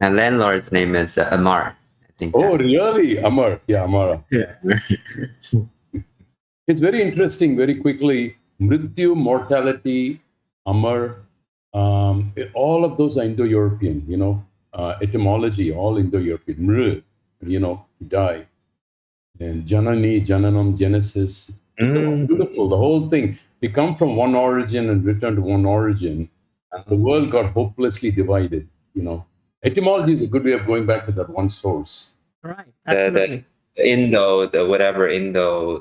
My landlord's name is Amar. I think Oh, that. really? Amar. Yeah, Amara. Yeah. It's very interesting, very quickly. Mrityu, mortality, Amar, all of those are Indo-European, etymology, all Indo-European. Mr, die. And Janani, Jananam, Genesis. It's all Mm. beautiful, the whole thing. We come from one origin and return to one origin. The world got hopelessly divided. Etymology is a good way of going back to that one source. Right, The absolutely. Indo, the whatever Indo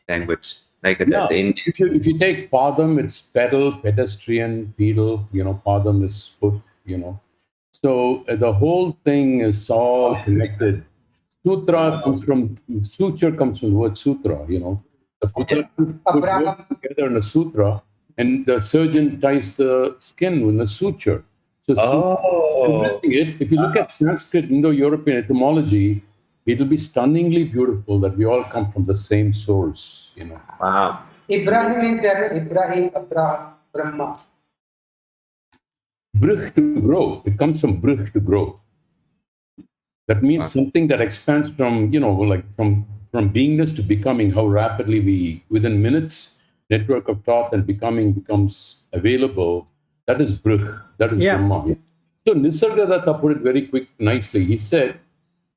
language, like Yeah, the Indian. if you take padam, it's pedal, pedestrian, pedal. Padam is foot. So the whole thing is all connected. Suture comes from the word sutra. The Buddha put words together in a sutra, and the surgeon ties the skin with a suture. So Oh, connecting it, if you look at Sanskrit Indo-European etymology, it'll be stunningly beautiful that we all come from the same source. wow. Ibrahim is there. Ibrahim, Abraham, Brahma. Brih to grow. It comes from brih to grow. That means Wow. something that expands from beingness to becoming. How rapidly within minutes, network of thought and becoming becomes available. That is brih. That is Yeah. Brahma. So Nisargadatta put it very nicely. He said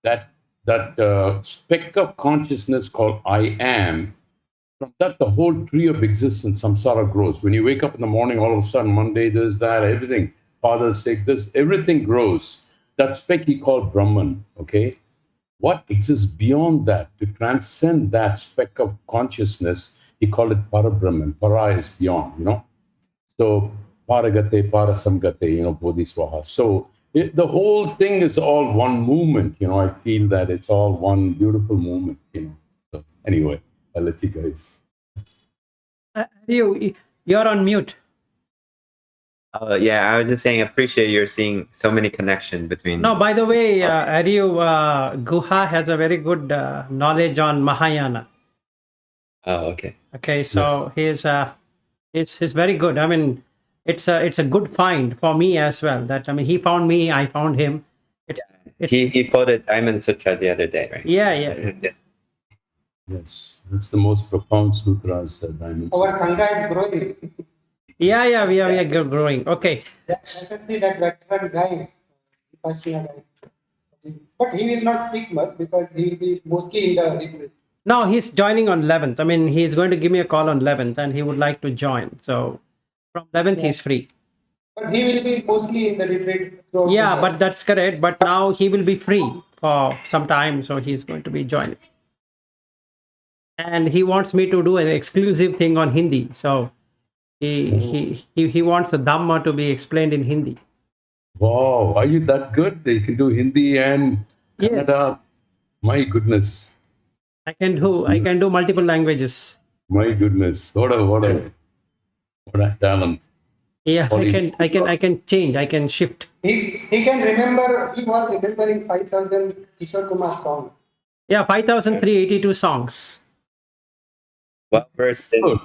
that speck of consciousness called I am. From that, the whole tree of existence, samsara, grows. When you wake up in the morning, all of a sudden, Monday, this, that, everything, Father's sake, this, everything grows. That speck he called Brahman, okay? What exists beyond that, to transcend that speck of consciousness, he called it Parabrahman. Para is beyond. So, Paragate, Parasamgate, Bodhiswaha. So, the whole thing is all one movement. I feel that it's all one beautiful movement. So, anyway, I'll let you guys. You're on mute. Yeah, I was just saying, appreciate you're seeing so many connections between. No, by the way, Guha has a very good knowledge on Mahayana. Oh, okay. Okay, so he's very good. I mean, it's a good find for me as well. That, I mean, he found me, I found him. He quoted Diamond Sutra the other day, right? Yeah. Yes, it's the most profound sutras that Diamond. Our Sangha is growing. Yeah, we are growing. Okay. Especially that veteran guy, Vipassana guy. But he will not speak much because he will be mostly in the retreat. No, he's joining on 11th. I mean, he's going to give me a call on 11th and he would like to join. So from 11th, he's free. But he will be mostly in the retreat. throughout the Yeah, year. but that's correct. But now he will be free for some time. So he's going to be joining. And he wants me to do an exclusive thing on Hindi. So he wants the Dhamma to be explained in Hindi. Wow, are you that good? They can do Hindi and Yes. Kannada. My goodness. I can do multiple languages. My goodness. What a talent. Yeah, I can change. I can shift. He can remember. He was remembering 5,000 Kishore Kumar songs. Yeah, 5,382 songs. What verse did Oh,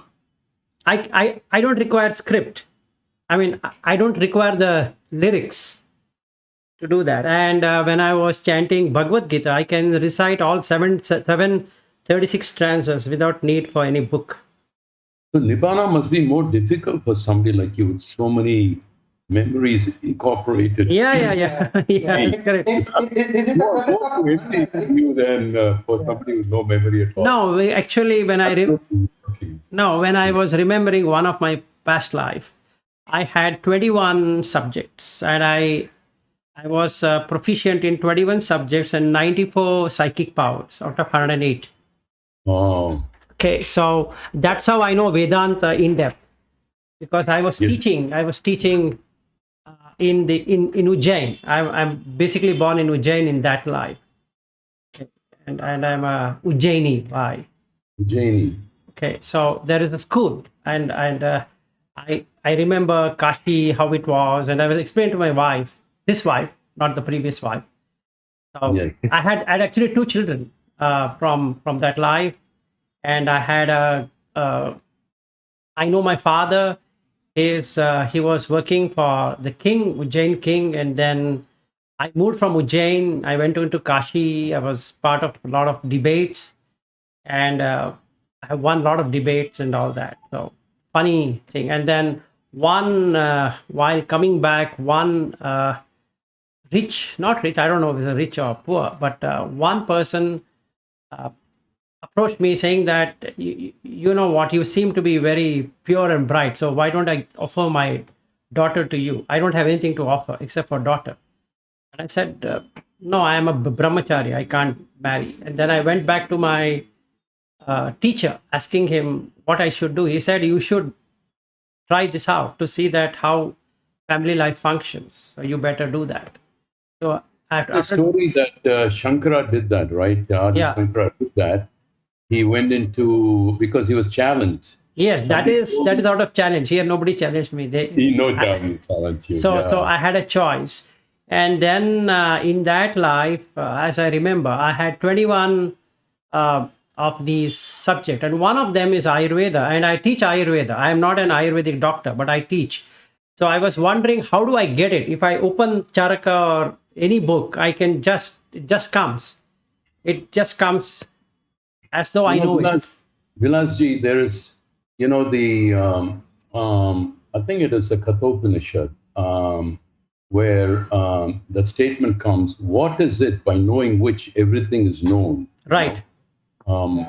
I don't require script. I mean, I don't require the lyrics to do that. And when I was chanting Bhagavad Gita, I can recite all 736 stanzas without need for any book. so Nibbana must be more difficult for somebody like you with so many memories incorporated. Yeah. Yeah, that's correct. This is the process More to empty of. you than for somebody with no memory at all. No, actually, when Okay. when I was remembering one of my past life, I had 21 subjects, and I was proficient in 21 subjects and 94 psychic powers out of 108. Oh, Okay, so that's how I know Vedanta in depth, because I was Yes. teaching. I was teaching in Ujjain. I'm basically born in Ujjain in that life, okay. and I'm a Ujjaini by. Janie. Okay, so there is a school, and I remember Kashi, how it was, and I was explaining to my wife, this wife, not the previous wife. So Yeah. I had actually two children from that life, and I had I know my father is he was working for the king, Ujjain king, and then I moved from Ujjain. I went into Kashi. I was part of a lot of debates, and I have won a lot of debates and all that. So funny thing. And then one while coming back, one rich, not rich. I don't know if it's rich or poor, but one person approached me saying that you know what, you seem to be very pure and bright, so why don't I offer my daughter to you? I don't have anything to offer except for daughter. And I said, no, I am a brahmachari, I can't marry. And then I went back to my teacher asking him what I should do. He said, you should try this out to see that how family life functions, so you better do that. So The story that Shankara did that, right? Adi yeah, Shankara did that. He went into, because he was challenged. yes, that Somebody is told that him, is out of challenge. Here nobody challenged me. he no doubt will challenge you. So Yeah. I had a choice. And then in that life, as I remember, I had 21 of these subject, and one of them is Ayurveda, and I teach Ayurveda. I am not an Ayurvedic doctor, but I teach. So I was wondering, how do I get it? If I open Charaka or any book, I can just, it just comes. It just comes as though I know it. Vilasji, there is, I think it is the Kathopanishad, where that statement comes, what is it by knowing which everything is known? Right. Um,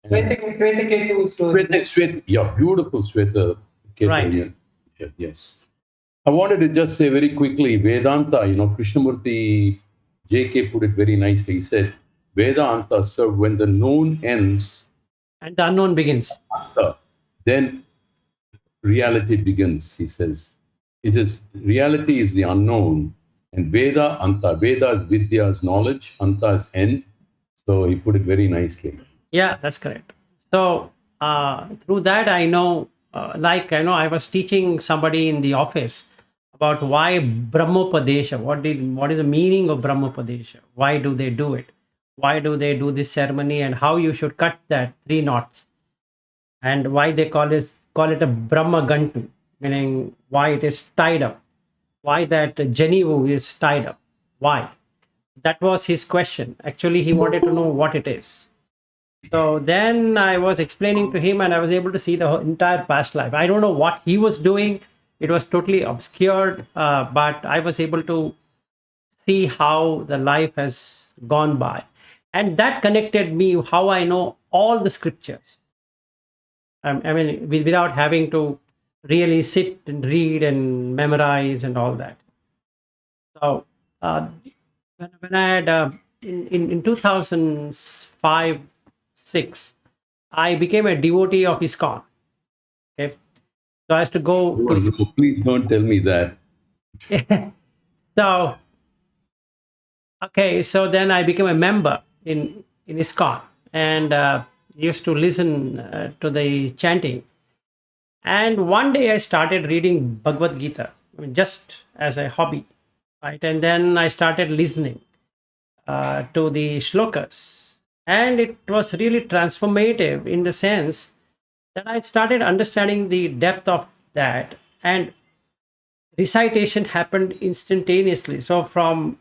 Sweta story. Yeah, beautiful Sweta Right. Ketu. Yes. I wanted to just say very quickly, Vedanta, Krishnamurti JK put it very nicely. He said, Vedanta, sir, when the known ends, And the unknown begins. then reality begins, he says. Reality is the unknown, and Veda, Anta. Veda is Vidya, is knowledge, Anta is end. So he put it very nicely. Yeah, that's correct. So through that, I know, I was teaching somebody in the office about why Brahmopadesha. What is the meaning of Brahmopadesha? Why do they do it? Why do they do this ceremony? And how you should cut that 3 knots? And why they call it a Brahma Gantu, meaning why it is tied up? Why that Janivu is tied up? Why? That was his question. Actually, he wanted to know what it is. So then I was explaining to him, and I was able to see the entire past life. I don't know what he was doing. It was totally obscured, but I was able to see how the life has gone by. And that connected me how I know all the scriptures. I mean, without having to really sit and read and memorize and all that. So when I had in 2005 6, I became a devotee of ISKCON. Okay, so I used to go to No, please don't tell me that. so okay, so then I became a member in ISKCON, and used to listen to the chanting. And one day I started reading Bhagavad Gita, I mean, just as a hobby, right? And then I started listening to the shlokas, and it was really transformative in the sense that I started understanding the depth of that, and recitation happened instantaneously. So from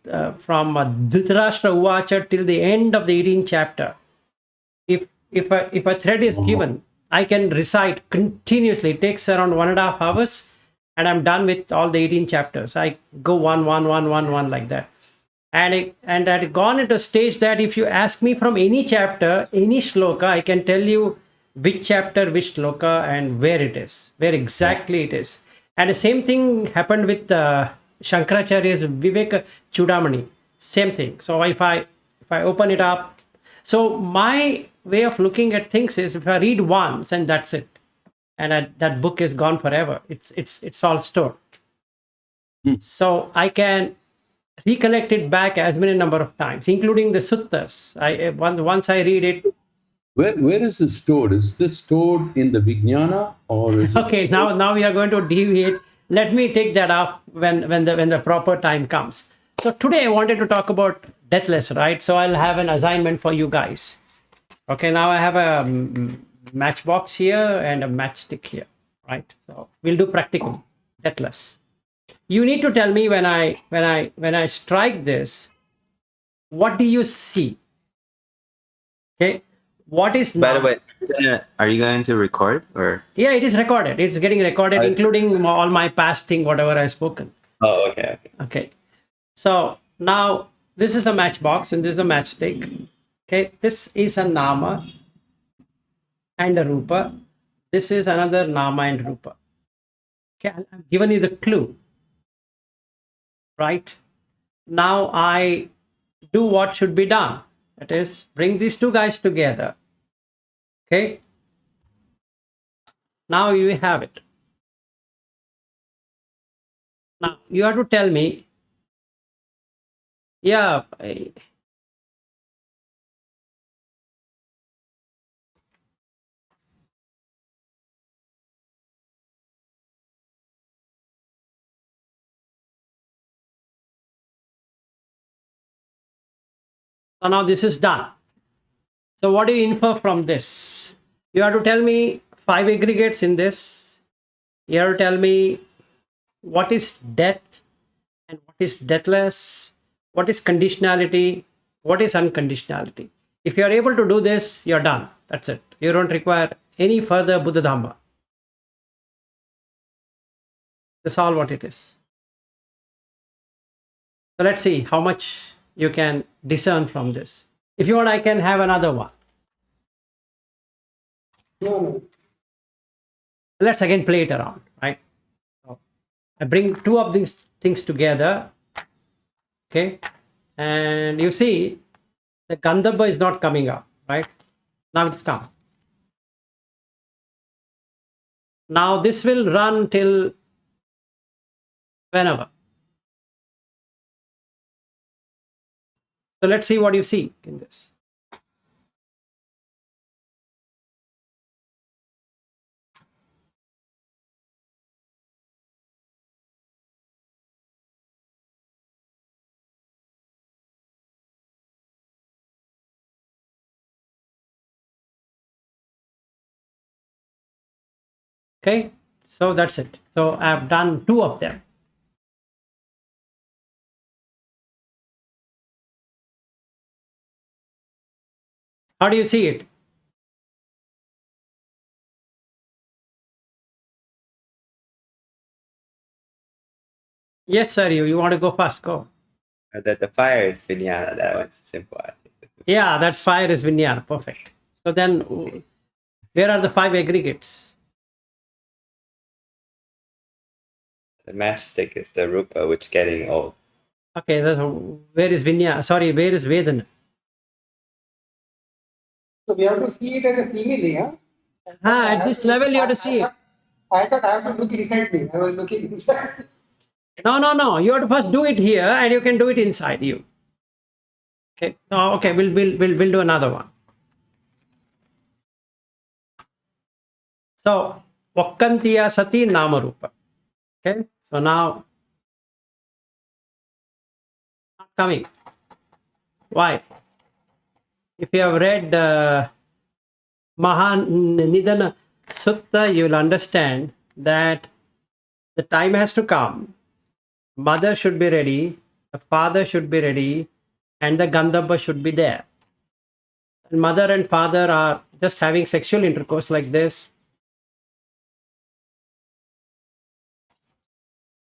Dhritarashtra Uvacha till the end of the 18th chapter, if a thread is given, I can recite continuously. It takes around 1.5 hours, and I'm done with all the 18 chapters. I go one like that. And I had gone into a stage that if you ask me from any chapter, any shloka, I can tell you which chapter, which shloka, and where it is, where exactly it is. And the same thing happened with Shankaracharya's Viveka Chudamani. Same thing. So if I open it up, so my way of looking at things is, if I read once and that's it, and that book is gone forever. It's all stored. So I can recollect it back as many number of times, including the suttas. Once I read it. Where is this stored? Is this stored in the Vijnana, or is Okay, it now we are going to deviate. Let me take that up when the proper time comes. So today I wanted to talk about Deathless, right? So I'll have an assignment for you guys. Okay, now I have a matchbox here and a matchstick here, right? So we'll do practical, Deathless. You need to tell me when I strike this, what do you see? Okay, what is By the now? way, are you going to record or? Yeah, it is recorded. It's getting recorded, Oh, including all my past thing, whatever I've spoken. oh, okay. Okay. Okay. So now this is the matchbox and this is the matchstick. Okay, this is a Nama and a Rupa. This is another Nama and Rupa. Okay, I've given you the clue. Right? Now I do what should be done. That is, bring these two guys together. Okay. Now you have it. Now you have to tell me, yeah, so now this is done. So what do you infer from this? You have to tell me 5 aggregates in this. You have to tell me what is death and what is deathless, what is conditionality, what is unconditionality. If you are able to do this, you're done. That's it. You don't require any further Buddha Dhamma. That's all what it is. So let's see how much you can discern from this. If you want, I can have another one. No. Let's again play it around, right? So I bring two of these things together, okay? And you see the Gandharva is not coming up, right? Now it's come. Now this will run till whenever. So let's see what you see in this. Okay, so that's it. So I've done 2 of them. How do you see it? Yes, sir. You want to go first? Go. The fire is Vinyana. That one's simple. I think. Yeah, that's fire is Vinyana. Perfect. So then, where are the 5 aggregates? The matchstick is the Rupa, which is getting old. Okay, where is Vinyana? Sorry, where is Vedana? So we have to see it as a simile, huh? At this level, you have to see it. I thought I have to look inside me. I was looking inside. No. You have to first do it here, and you can do it inside you. Okay. Oh, okay. We'll do another one. So Vakkantiya Sati Namarupa. Okay. So now not coming. Why? If you have read Mahanidana Sutta, you will understand that the time has to come. Mother should be ready, the father should be ready, and the Gandharva should be there. And mother and father are just having sexual intercourse like this.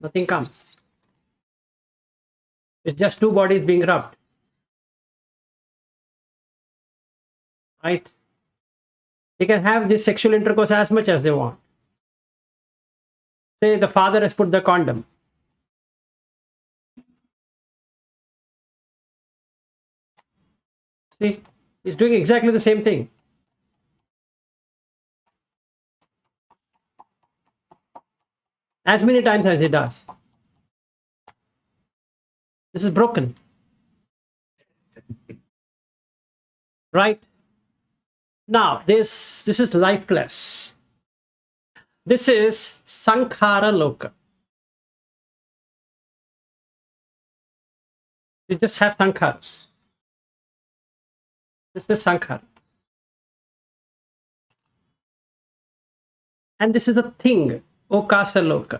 Nothing comes. It's just 2 bodies being rubbed. Right? They can have this sexual intercourse as much as they want. Say the father has put the condom. See, he's doing exactly the same thing. As many times as he does. This is broken. Right? Now, this is lifeless. This is Sankhara Loka. You just have Sankharas. This is Sankhara. And this is a thing, Okasa Loka.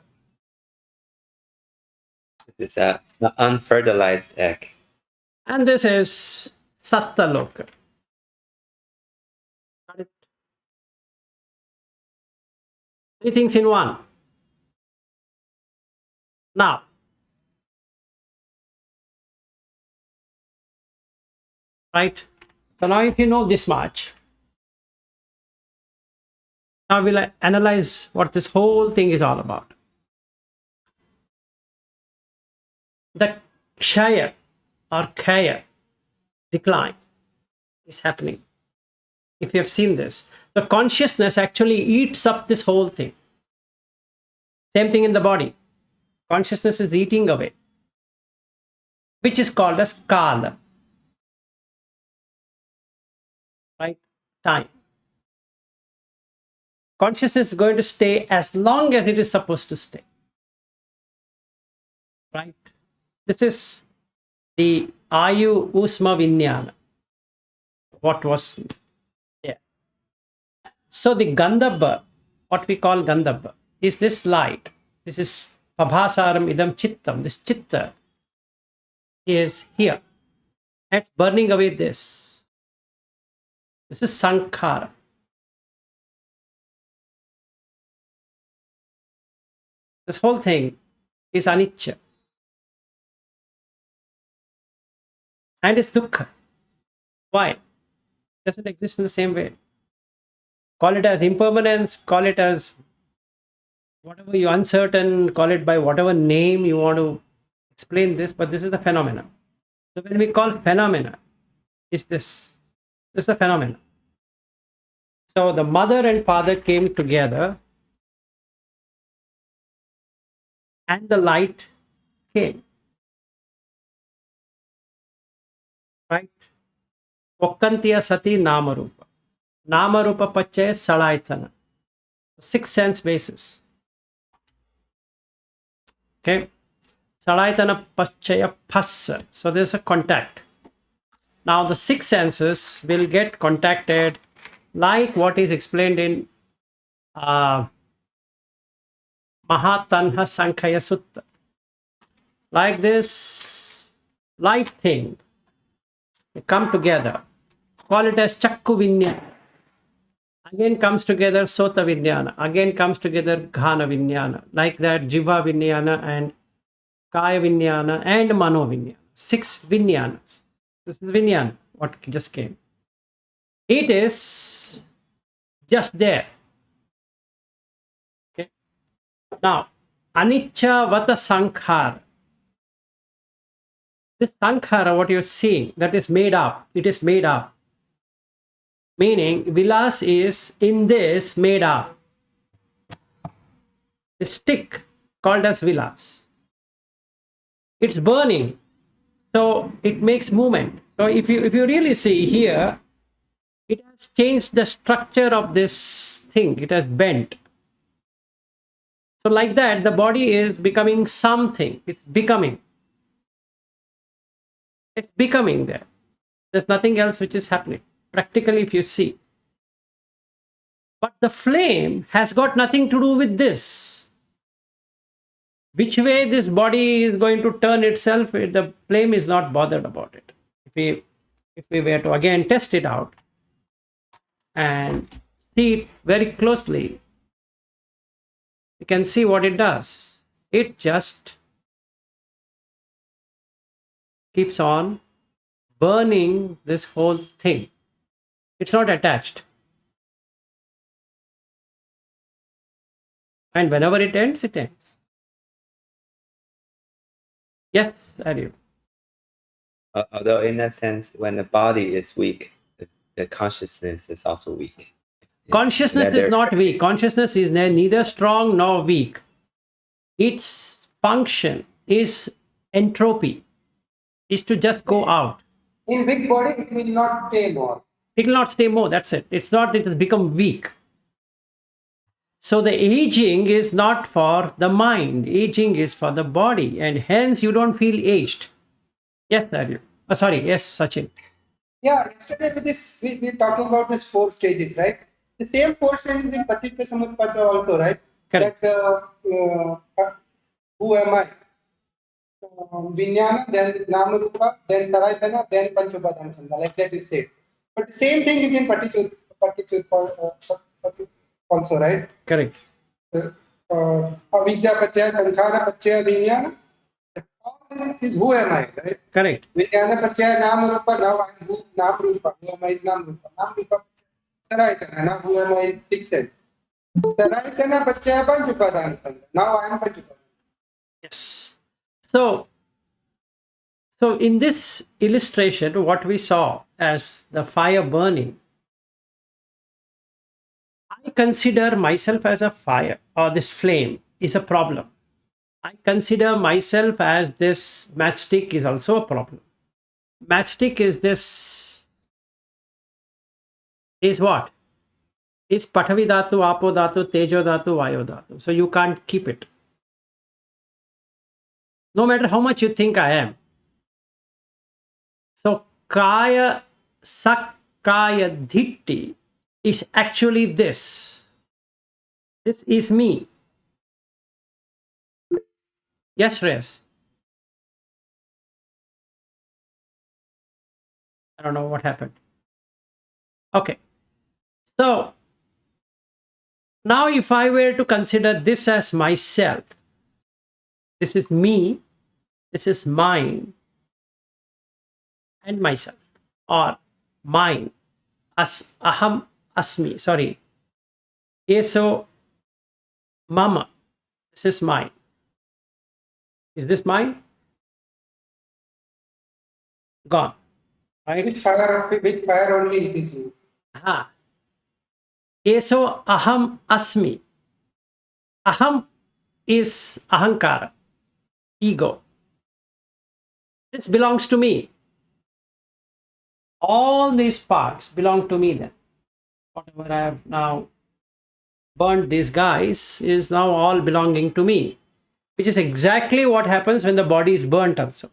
It's an unfertilized egg. And this is Sattaloka. Got it? Three things in one. Now, right? So now if you know this much, now we'll analyze what this whole thing is all about. The kshaya or kaya, decline, is happening. If you have seen this, so consciousness actually eats up this whole thing. Same thing in the body. Consciousness is eating away, which is called as kala, right? Time. Consciousness is going to stay as long as it is supposed to stay, right? This is the Ayu Usma Vinyana, what was there. So the Gandhabba, what we call Gandhabba, is this light. This is Pabhasaram Idam Chittam. This Chitta is here. It's burning away this. This is Sankhara. This whole thing is anicca. And it's dukkha. Why? It doesn't exist in the same way. Call it as impermanence, call it as whatever you uncertain, call it by whatever name you want to explain this, but this is the phenomena. So when we call phenomena, is this is the phenomena. So the mother and father came together and the light came. Right? Okkantiya sati namarupa. Namarupa pachaya salaitana. 6 sense basis. Okay. Salaitana pachaya phassa. So there's a contact. Now the 6 senses will get contacted like what is explained in Mahatanha Sankhya Sutta. Like this light thing. They come together. Call it as Chakku Vinyana. Again comes together Sota Vinyana. Again comes together Ghana Vinyana. Like that Jiva Vinyana and Kaya Vinyana and Mano Vinyana. 6 Vinyanas. This is Vinyana, what just came. It is just there. Okay. Now, Anicca Vata Sankhara. This Sankhara, what you're seeing, that is made up. It is made up. Meaning, Vilas is in this made up. The stick called as Vilas. It's burning. So it makes movement. So if you really see here, it has changed the structure of this thing. It has bent. So like that, the body is becoming something. It's becoming. It's becoming there. There's nothing else which is happening. Practically, if you see. But the flame has got nothing to do with this. Which way this body is going to turn itself, the flame is not bothered about it. If we were to again test it out and see it very closely, you can see what it does. It just keeps on burning this whole thing. It's not attached. And whenever it ends, it ends. Yes, Aryu. Although in that sense, when the body is weak, the consciousness is also weak. Consciousness is not weak. Consciousness is neither strong nor weak. Its function is entropy, is to just go out. In big body, it will not stay more. It will not stay more. That's it. It's not, it has become weak. So the aging is not for the mind. Aging is for the body. And hence you don't feel aged. Yes, Aryu. Sorry. Yes, Sachin. Yeah, yesterday with this, we're talking about these 4 stages, right? The same 4 stages in Patita Samutpada also, right? Correct. That who am I? Vijnana, then Namarupa, then Sarayatana, then Panchupadana, like that is said. But the same thing is in Patichut also, right? Correct. Avidya Pachaya, Sankhara Pachaya, Vijnana. All this is who am I, right? Correct. Vijnana Pachaya, Namarupa, now I am who, Namarupa, who am I is Namarupa. Namarupa, Sarayatana, now who am I is six sense. Sarayatana Pachaya, Panchupadana, now I am Panchupadana. Yes. So in this illustration, what we saw as the fire burning, I consider myself as a fire, or this flame is a problem. I consider myself as this matchstick is also a problem. Matchstick is what? Is Pathavi Dhatu, Apo Dhatu, Tejo Dhatu, Vayu Dhatu. So you can't keep it. No matter how much you think I am. So Kaya Sakkaya Dhitti is actually this. This is me. Yes, Reyes. I don't know what happened. Okay. So now if I were to consider this as myself, this is me, this is mine, and myself, or mine, aham asmi, sorry. Eso mama, this is mine. Is this mine? Gone. Right? With fire only it is you. Aha. Eso aham asmi. Aham is ahankara, ego. This belongs to me. All these parts belong to me then. Whatever I have now burned these guys is now all belonging to me, which is exactly what happens when the body is burnt also.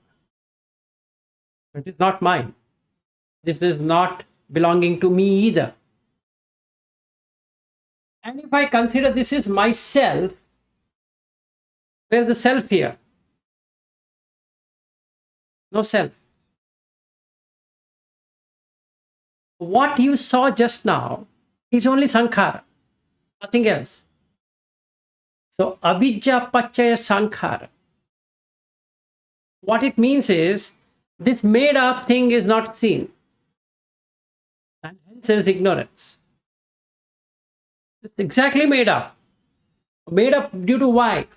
It is not mine. This is not belonging to me either. And if I consider this is myself, where's the self here? No self. What you saw just now is only sankhara, nothing else. So avidya pachaya sankhara. What it means is this made up thing is not seen. And hence there is ignorance. It's exactly made up. Made up due to why?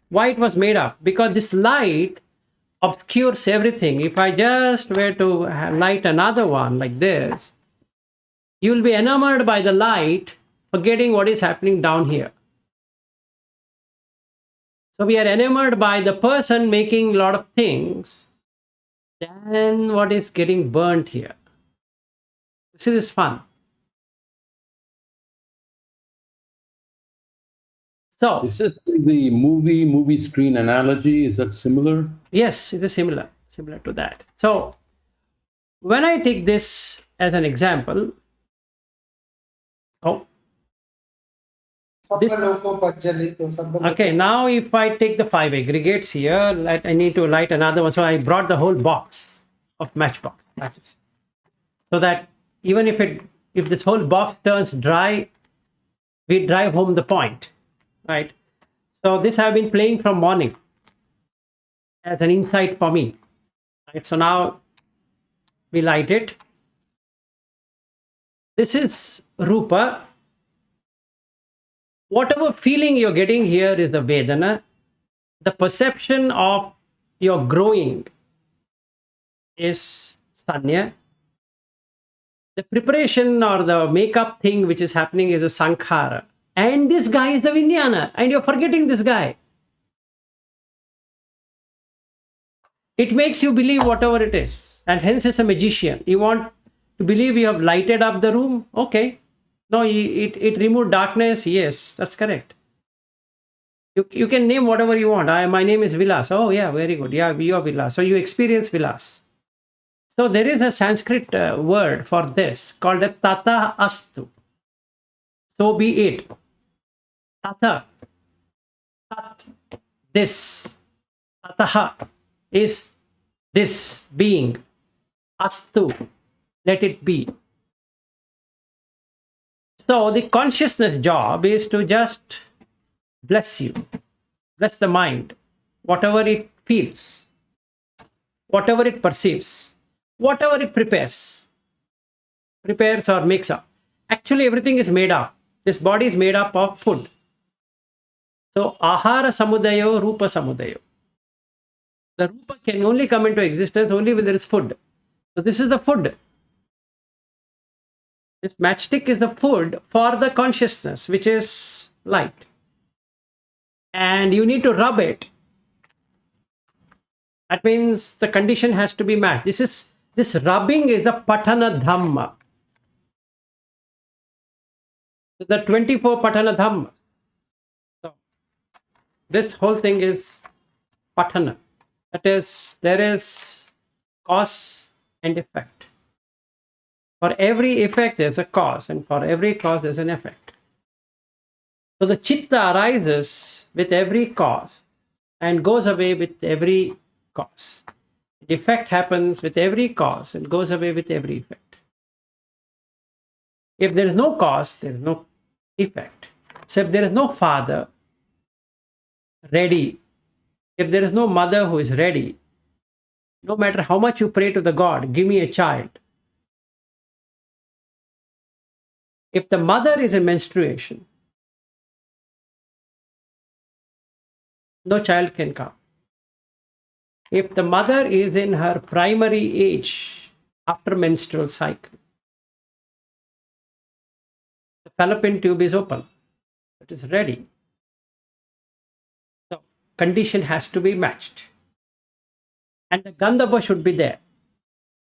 Why it was made up? Because this light obscures everything. If I just were to light another one like this, you will be enamored by the light, forgetting what is happening down here. So we are enamored by the person making a lot of things than what is getting burnt here. This is fun. So Is it the movie screen analogy? Is that similar? yes, it is similar to that. So when I take this as an example, okay, now if I take the 5 aggregates here, I need to light another one. So I brought the whole box of matches, so that even if this whole box turns dry, we drive home the point, right? So this I've been playing from morning as an insight for me, right? So now we light it. This is Rupa. Whatever feeling you're getting here is the Vedana. The perception of your growing is Sanya. The preparation or the makeup thing which is happening is a Sankhara. And this guy is the Vijnana. And you're forgetting this guy. It makes you believe whatever it is. And hence it's a magician. You want to believe you have lighted up the room? Okay. No, it removed darkness. Yes, that's correct. You can name whatever you want. My name is Vilas. Oh, yeah, very good. Yeah, you are Vilas. So you experience Vilas. So there is a Sanskrit word for this called a Tata Astu. So be it. Tata. Tat. This. Tataha. is this being. Astu, let it be. So the consciousness job is to just bless you, bless the mind, whatever it feels, whatever it perceives, whatever it prepares or makes up. Actually, everything is made up. This body is made up of food. So, ahara samudayo, rupa samudayo. The rupa can only come into existence only when there is food. So, this is the food. This matchstick is the food for the consciousness, which is light. And you need to rub it. That means the condition has to be matched. This rubbing is the patana dhamma. So the 24 patana dhamma. So this whole thing is patana. That is, there is cause and effect. For every effect there's a cause, and for every cause there's an effect. So the chitta arises with every cause and goes away with every cause. The effect happens with every cause and goes away with every effect. If there is no cause, there is no effect. So if there is no father ready, if there is no mother who is ready, no matter how much you pray to the God, give me a child. If the mother is in menstruation, no child can come. If the mother is in her primary age after menstrual cycle, the fallopian tube is open. It is ready. So condition has to be matched. And the Gandhava should be there.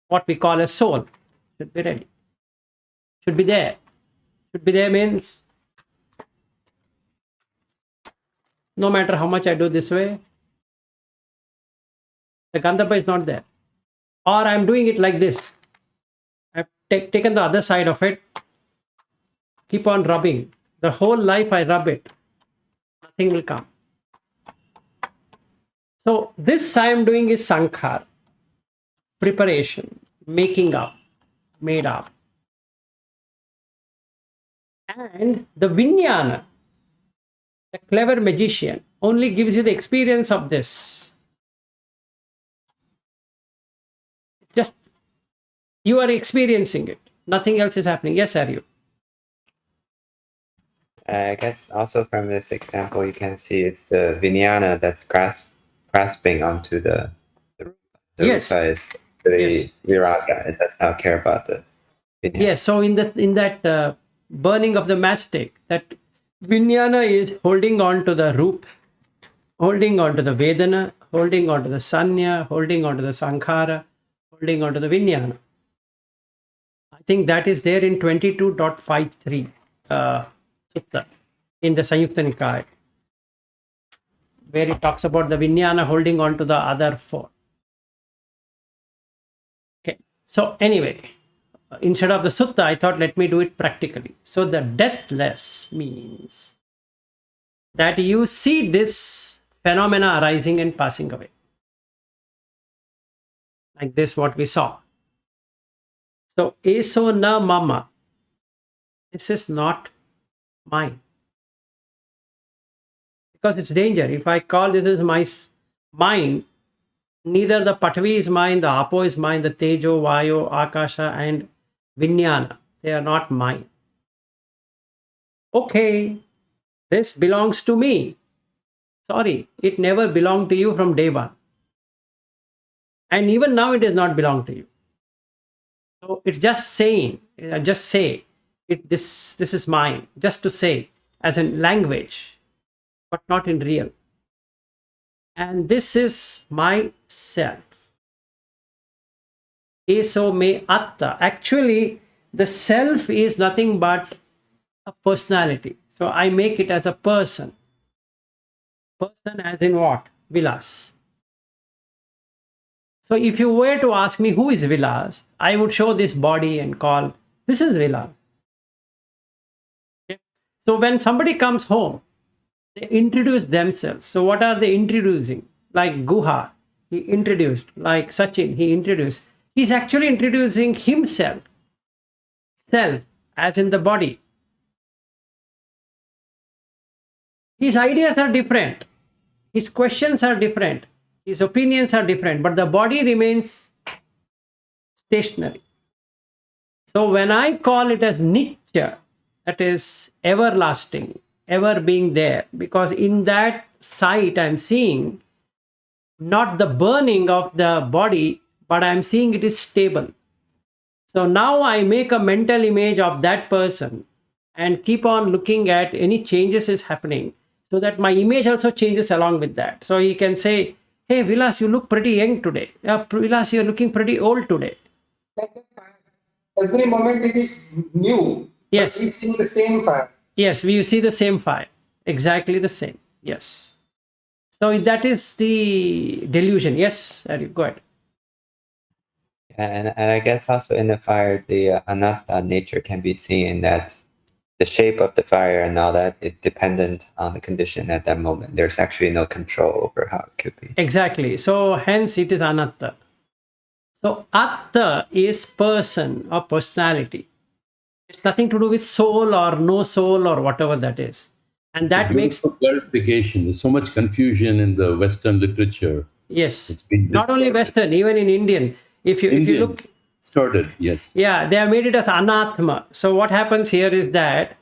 What we call a soul should be ready. Should be there. Should be there means no matter how much I do this way, the Gandhava is not there. Or I'm doing it like this. I've taken the other side of it, keep on rubbing. The whole life I rub it. Nothing will come. So this I am doing is sankhar, preparation, making up, made up. And the Vijnana, the clever magician, only gives you the experience of this. Just you are experiencing it. Nothing else is happening. Yes, Aryu. I guess also from this example, you can see it's the Vijnana that's grasping onto the rupa. The Yes. rupa is really viraga. It does not care about the Vijnana. Yes. So in that burning of the matchstick, that Vijnana is holding on to the rupa, holding on to the Vedana, holding on to the Sanya, holding on to the Sankhara, holding on to the Vijnana. I think that is there in 22.53 Sutta in the Sanyukta Nikaya, where it talks about the Vijnana holding on to the other four. Okay. So anyway, instead of the Sutta, I thought let me do it practically. So the deathless means that you see this phenomena arising and passing away. Like this, what we saw. So, eso na mama. This is not mine. Because it's danger. If I call this is my mine, neither the Patvi is mine, the Apo is mine, the Tejo, Vayo, Akasha, and Vijnana. They are not mine. Okay, this belongs to me. Sorry, it never belonged to you from day one. And even now it does not belong to you. So it's just saying, just say, this is mine, just to say, as in language, but not in real. And this is myself. Eso me atta. Actually, the self is nothing but a personality. So I make it as a person. Person as in what? Vilas. So if you were to ask me who is Vilas, I would show this body and call, this is Vilas. Okay? So when somebody comes home, they introduce themselves. So what are they introducing? Like Guha, he introduced, like Sachin, he introduced. He's actually introducing himself, self, as in the body. His ideas are different, his questions are different, his opinions are different, but the body remains stationary. So when I call it as Nitya, that is everlasting, ever being there, because in that sight I'm seeing not the burning of the body, but I'm seeing it is stable. So now I make a mental image of that person and keep on looking at any changes is happening, so that my image also changes along with that. So he can say, hey, Vilas, you look pretty young today. Vilas, you're looking pretty old today. Like the fire. Every moment it is new. Yes. But we see the same fire. Yes, we see the same fire. Exactly the same. Yes. So that is the delusion. Yes, Arif, go ahead. And I guess also in the fire, the anatta nature can be seen in that the shape of the fire and all that is dependent on the condition at that moment. There's actually no control over how it could be. Exactly. So hence it is anatta. So atta is person or personality. It's nothing to do with soul or no soul or whatever that is. And that makes, Beautiful clarification. There's so much confusion in the Western literature. yes, It's been not only distorted. Western, even in Indian. If you Indian look, started, yes. yeah, they have made it as anatma. So what happens here is that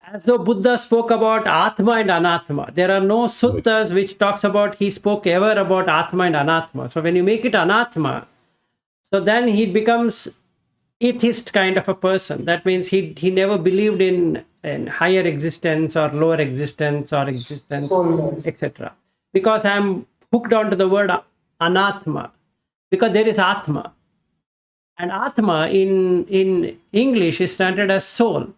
as though Buddha spoke about Atma and Anatma, there are no suttas which talks about he spoke ever about Atma and Anatma. So when you make it Anatma, so then he becomes atheist kind of a person. That means he never believed in higher existence or lower existence or existence, Soulless. etc. Because I'm hooked onto the word Anatma, because there is Atma. And Atma in English is translated as soul.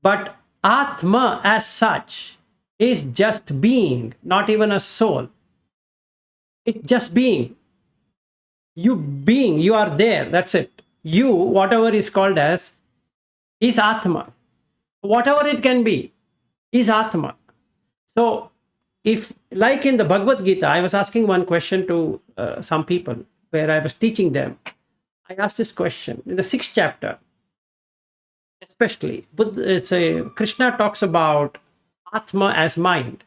But Atma as such is just being, not even a soul. It's just being. You are there, that's it. You, whatever is called as, is Atma. Whatever it can be, is Atma. So, if, like in the Bhagavad Gita, I was asking one question to some people where I was teaching them. I asked this question in the 6th chapter. Especially, Krishna talks about Atma as mind.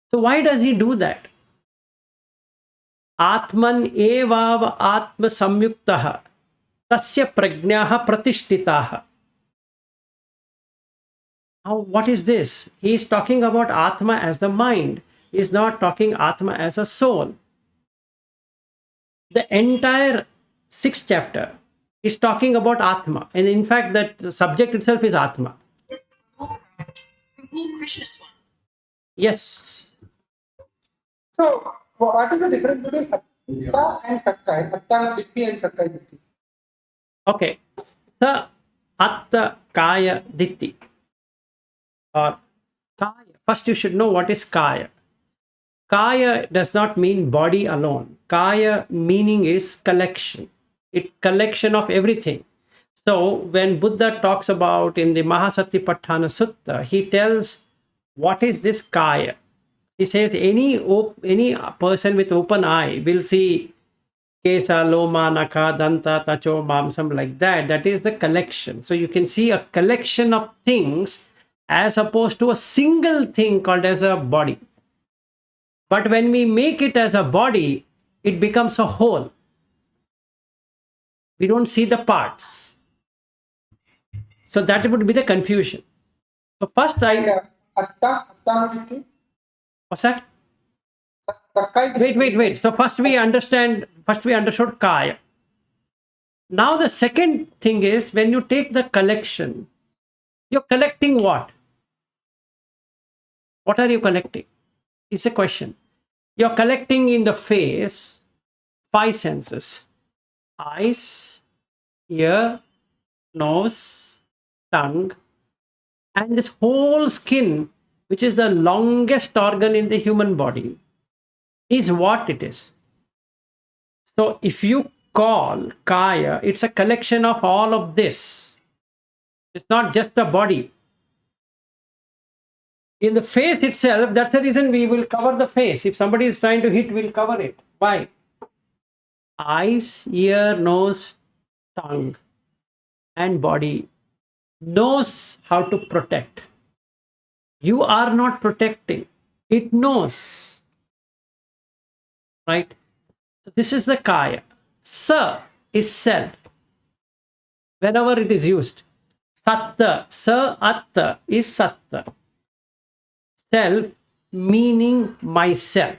So why does he do that? Atman evav atma samyuktaha tasya prajnaha pratishtitaha. Now, what is this? He is talking about Atma as the mind. He is not talking Atma as a soul. The entire 6th chapter is talking about Atma. And in fact, that the subject itself is Atma. The whole Krishna swan. Yes. So, what is the difference between Atta and Sakkai? Atta Ditti and Sakkai Ditti. Okay. Sa Atta Kaya Ditti. Or Kaya. First, you should know what is Kaya. Kaya does not mean body alone. Kaya meaning is collection. It collection of everything. So when Buddha talks about in the Mahasatipatthana Sutta, he tells what is this Kaya. He says any person with open eye will see Kesa, Loma, Naka, Danta, Tacho, Mamsam, like that. That is the collection. So you can see a collection of things as opposed to a single thing called as a body. But when we make it as a body, it becomes a whole. We don't see the parts. So that would be the confusion. So first And Atta Ditti, what's that? Sakkai Ditti. Wait. So first we understood Kaya. Now the second thing is, when you take the collection, you're collecting what? What are you collecting? It's a question. You're collecting in the face 5 senses: eyes, ear, nose, tongue, and this whole skin, which is the longest organ in the human body, is what it is. So if you call Kaya, it's a collection of all of this. It's not just a body. In the face itself, that's the reason we will cover the face. If somebody is trying to hit, we'll cover it. Why? Eyes, ear, nose, tongue, and body knows how to protect. You are not protecting. It knows. Right? So this is the kaya. Sa is self. Whenever it is used. Satta, sa, atta is satta. Self meaning myself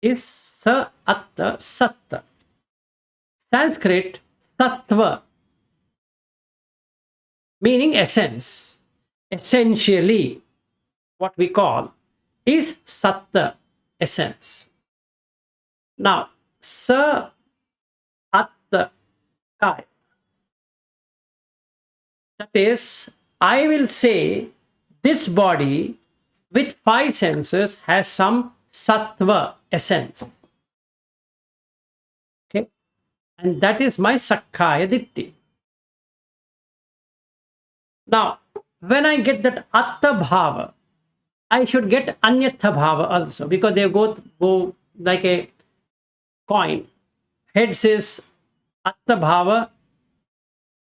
is sa, atta, satta. Sanskrit, sattva meaning essence. Essentially, what we call is satta, essence. Now, sa, atta, kaya. That is, I will say this body with 5 senses has some sattva essence. Okay? And that is my Sakkaya Ditti. Now, when I get that Atta Bhava, I should get Anyatha Bhava also, because they both go like a coin. Head says Atta Bhava,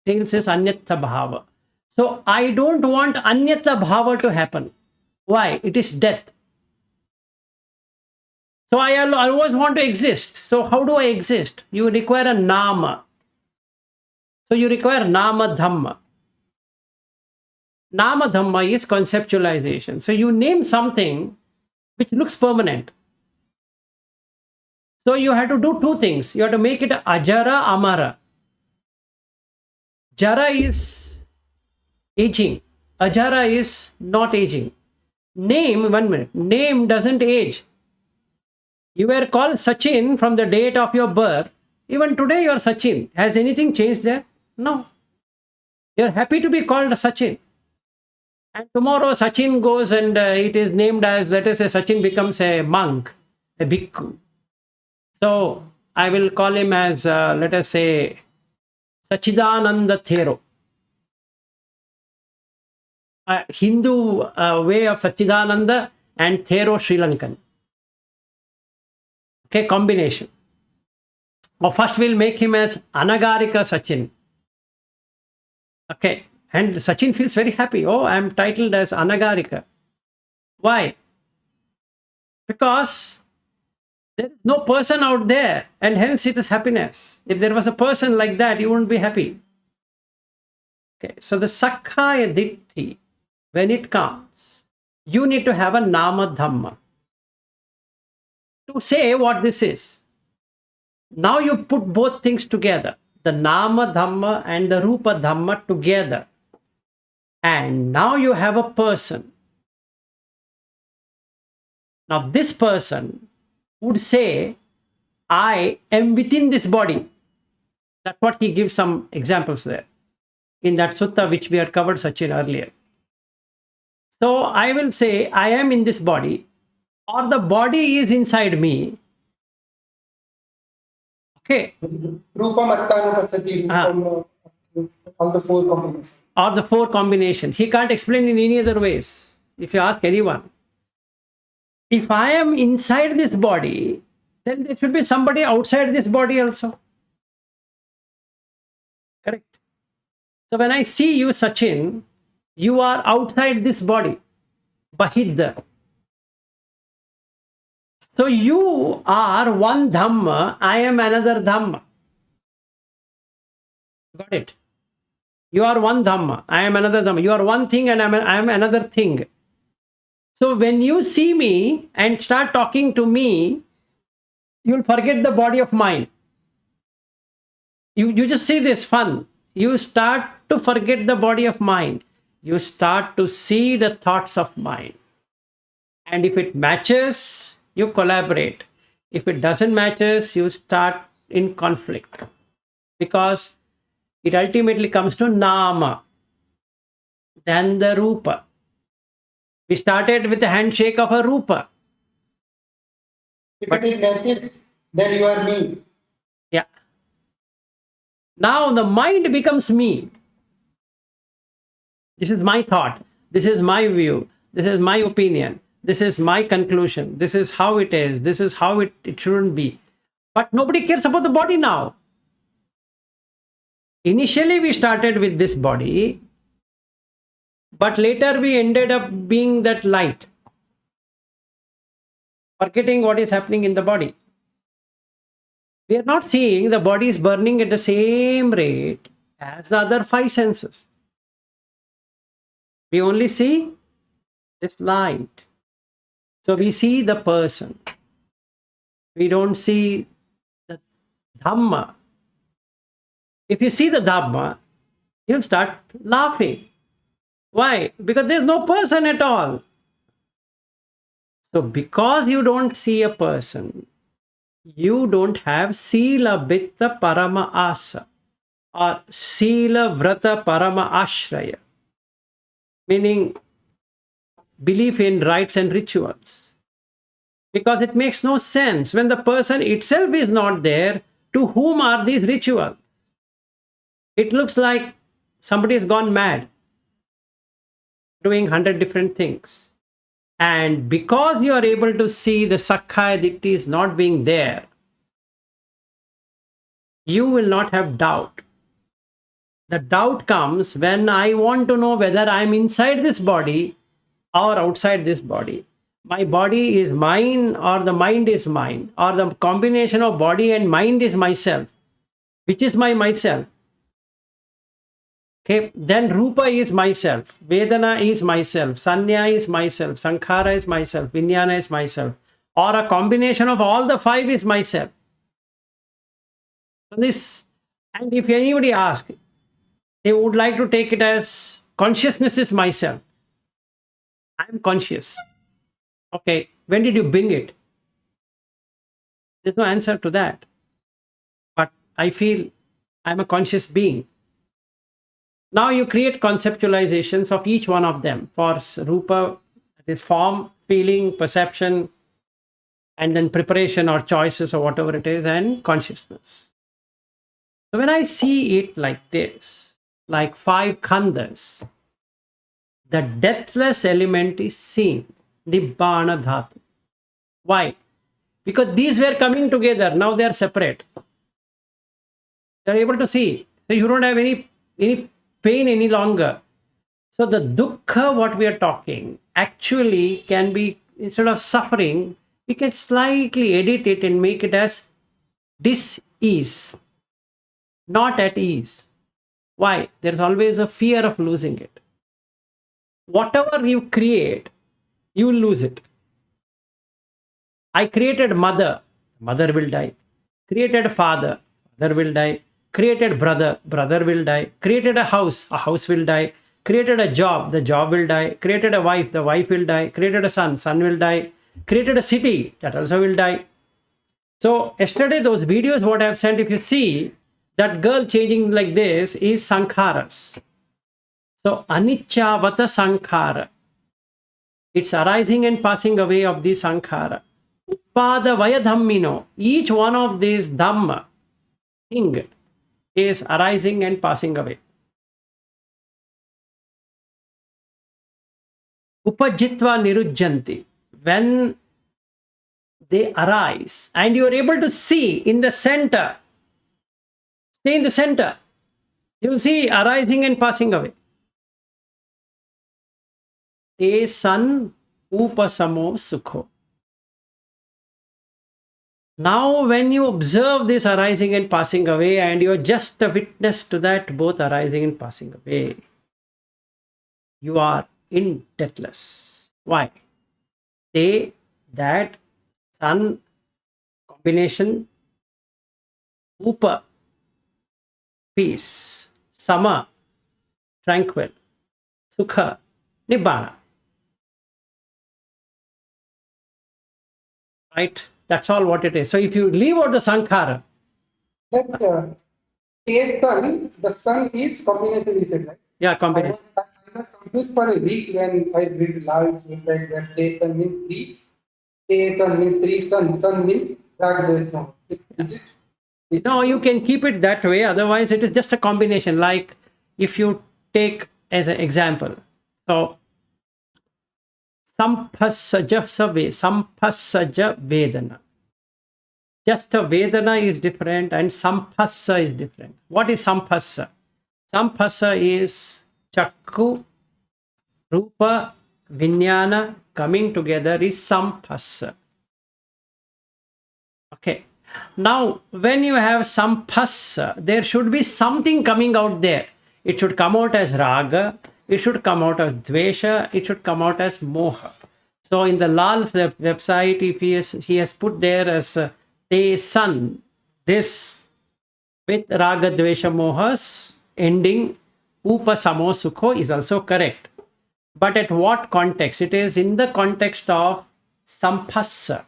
tail says Anyatha Bhava. So I don't want Anyatha Bhava to happen. Why? It is death. So I always want to exist. So how do I exist? You require a Nama. So you require Nama Dhamma. Nama Dhamma is conceptualization. So you name something which looks permanent. So you have to do 2 things. You have to make it Ajara Amara. Jara is aging. Ajara is not aging. Name, 1 minute. Name doesn't age. You were called Sachin from the date of your birth. Even today you are Sachin. Has anything changed there? No. You are happy to be called Sachin. And tomorrow Sachin goes and it is named as, let us say, Sachin becomes a monk, a bhikkhu. So I will call him as, let us say, Sachidananda Thero. Hindu way of Sachidananda and Thero Sri Lankan. Okay, combination. Or first we'll make him as Anagarika Sachin. Okay, and Sachin feels very happy. Oh, I am titled as Anagarika. Why? Because there is no person out there, and hence it is happiness. If there was a person like that, you wouldn't be happy. Okay, so the Sakkaya Ditti, when it comes, you need to have a Nama Dhamma to say what this is. Now you put both things together, the Nama Dhamma and the Rupa Dhamma together. And now you have a person. Now this person would say, I am within this body. That's what he gives some examples there in that sutta which we had covered, Sachin, earlier. So I will say, I am in this body, or the body is inside me. Okay. Rupam Attanupasati, all the 4 combinations. Or the 4 combination. He can't explain in any other ways. If you ask anyone, if I am inside this body, then there should be somebody outside this body also. Correct. So when I see you, Sachin, you are outside this body. Bahidda. So you are one Dhamma, I am another Dhamma. Got it? You are one Dhamma, I am another Dhamma. You are one thing and I am another thing. So when you see me and start talking to me, you will forget the body of mind. You just see this fun. You start to forget the body of mind. You start to see the thoughts of mind. And if it matches, you collaborate. If it doesn't matches, you start in conflict. Because it ultimately comes to Nama, then the Rupa. We started with a handshake of a Rupa. If it matches, then you are me. Yeah. Now the mind becomes me. This is my thought. This is my view. This is my opinion. This is my conclusion. This is how it is. This is how it shouldn't be. But nobody cares about the body now. Initially, we started with this body, but later we ended up being that light, forgetting what is happening in the body. We are not seeing the body is burning at the same rate as the other five senses. We only see this light. So we see the person. We don't see the Dhamma. If you see the Dhamma, you'll start laughing. Why? Because there's no person at all. So because you don't see a person, you don't have Sila Bitta Parama Asa or Sila Vrata Parama Ashraya, meaning belief in rites and rituals. Because it makes no sense. When the person itself is not there, to whom are these rituals? It looks like somebody has gone mad, doing 100 different things. And because you are able to see the Sakkaya Ditthis not being there, you will not have doubt. The doubt comes when I want to know whether I am inside this body or outside this body. My body is mine or the mind is mine, or the combination of body and mind is myself. Which is my myself? Okay, then Rupa is myself, Vedana is myself, Sanya is myself, Sankhara is myself, Vijnana is myself, or a combination of all the five is myself. So this, and if anybody asks, they would like to take it as consciousness is myself. I am conscious. Okay, when did you bring it? There's no answer to that. But I feel I'm a conscious being. Now you create conceptualizations of each one of them for Rupa, that is form, feeling, perception, and then preparation or choices or whatever it is, and consciousness. So when I see it like this, like five khandas, the deathless element is seen, Nibbana Dhatu. Why? Because these were coming together, now they are separate. They are able to see. So you don't have any pain any longer. So the dukkha, what we are talking, actually can be, instead of suffering, we can slightly edit it and make it as dis-ease, not at ease. Why? There is always a fear of losing it. Whatever you create, you will lose it. I created mother, mother will die. Created father, father will die. Created brother, brother will die. Created a house will die. Created a job, the job will die. Created a wife, the wife will die. Created a son, son will die. Created a city, that also will die. So yesterday those videos what I have sent, if you see, that girl changing like this is sankharas. So anichavata sankhara. It's arising and passing away of the sankhara. Upada vaya dhammino. Each one of these dhamma thing is arising and passing away. Upajitva nirujjanti. When they arise and you are able to see in the center, stay in the center, you will see arising and passing away. Te san upasamo sukho. Now, when you observe this arising and passing away, and you are just a witness to that, both arising and passing away, you are in deathless. Why? They, that sun combination, upa, peace, sama, tranquil, sukha, nibbana. Right? That's all what it is. So if you leave out the sankhara, That the sun is combination with it, right? yeah, combination. I was confused for a week when I read Lal's inside that day sun means three, day sun means three, sun means rag no. Is it? No, you can keep it that way. Otherwise, it is just a combination. Like if you take as an example, so Samphasaja Vedana. Just a Vedana is different and Samphasa is different. What is Samphasa? Samphasa is Chakku, Rupa, Vijnana coming together is Samphasa. Okay. Now, when you have Samphasa, there should be something coming out there. It should come out as Raga, it should come out as Dvesha, it should come out as Moha. So, in the Lal website, if he has put there as Te Sun, this with Raga, Dvesha, Mohas ending Upasamo Sukho is also correct. But at what context? It is in the context of Samphasa.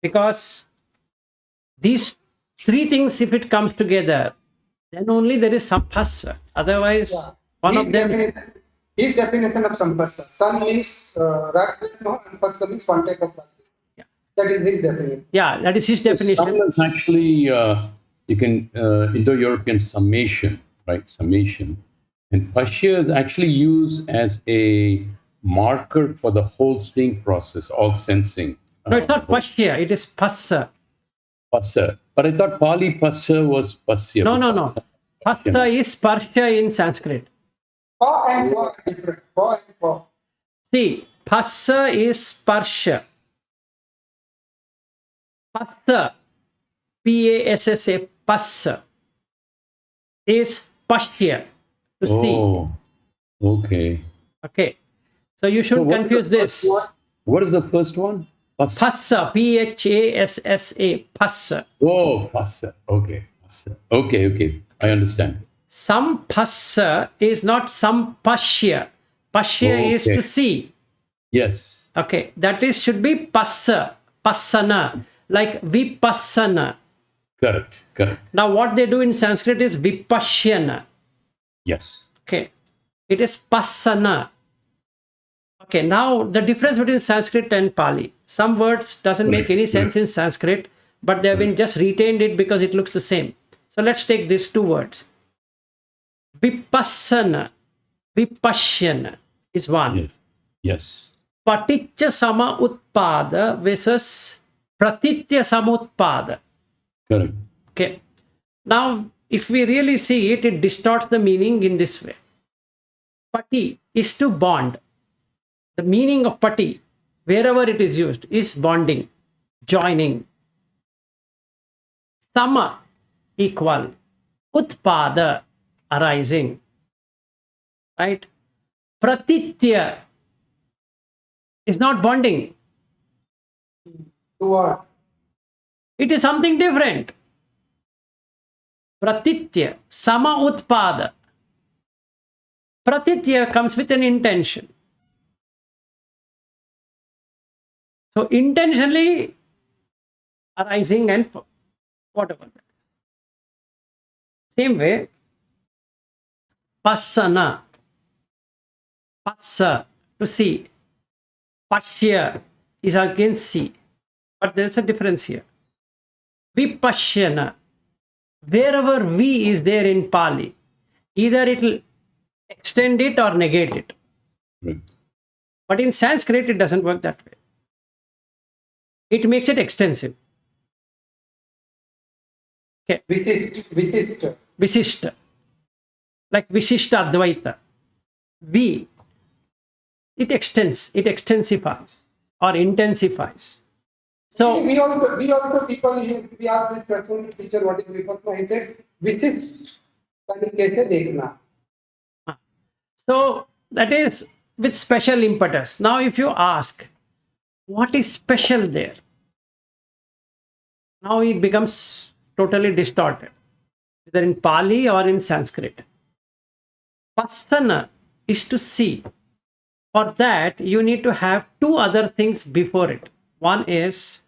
Because these three things, if it comes together, then only there is Samphasa. Otherwise, one of them. His definition of Samphasa. Sun means Ragdvesha and Phassa means one type of practice. Yeah. That is his definition. Yeah, that is his definition. Sum is actually, you can, Indo-European summation, right? Summation. And Pashya is actually used as a marker for the whole seeing process, all sensing. No, it's not Pashya, it is Phassa. Passa. But I thought Pali Passa was Pasya. No. Phassa is Sparsha in Sanskrit. Pa and Pa are different. Pa and Pa. See, Phassa is Sparsha. Phassa, Passa, Passa, is Pashya, to see. Oh, okay. Okay. So you shouldn't confuse this. What is the first one? Passa. Phassa, Phassa, Phassa. Oh, Passa. Okay. Passa. Okay. I understand. Samphassa is not Sampashya. Pashya is Okay. to see. Yes. Okay. That is should be Passa, Passana, like Vipassana. Correct. Now what they do in Sanskrit is Vipashyana. Yes. Okay. It is Passana. Okay. Now the difference between Sanskrit and Pali. Some words doesn't make any sense in Sanskrit, but they have been just retained it because it looks the same. So let's take these two words. Vipassana, Vipashyana is one. Yes. Patitya sama utpada versus pratitya samutpada. Correct. Okay. Now, if we really see it, it distorts the meaning in this way. Pati is to bond. The meaning of pati, wherever it is used, is bonding, joining. Sama, equal. Utpada, arising. Right? Pratitya is not bonding. To what? It is something different. Pratitya, sama utpada. Pratitya comes with an intention. So intentionally arising and whatever. Same way, passana, passa, to see. Pashya is again see. But there's a difference here. Vipashyana, wherever V is there in Pali, either it will extend it or negate it. Right. But in Sanskrit, it doesn't work that way. It makes it extensive. Okay. Visishta. Like Visishta Advaita. V, it extends, it extensifies or intensifies. So we also people we ask this question to teacher what is vipassana. He said विशिष्ट तरीके से देखना. So that is with special impetus. Now if you ask what is special there, now it becomes totally distorted, either in Pali or in Sanskrit. Pasthana is to see. For that, you need to have two other things before it. One is,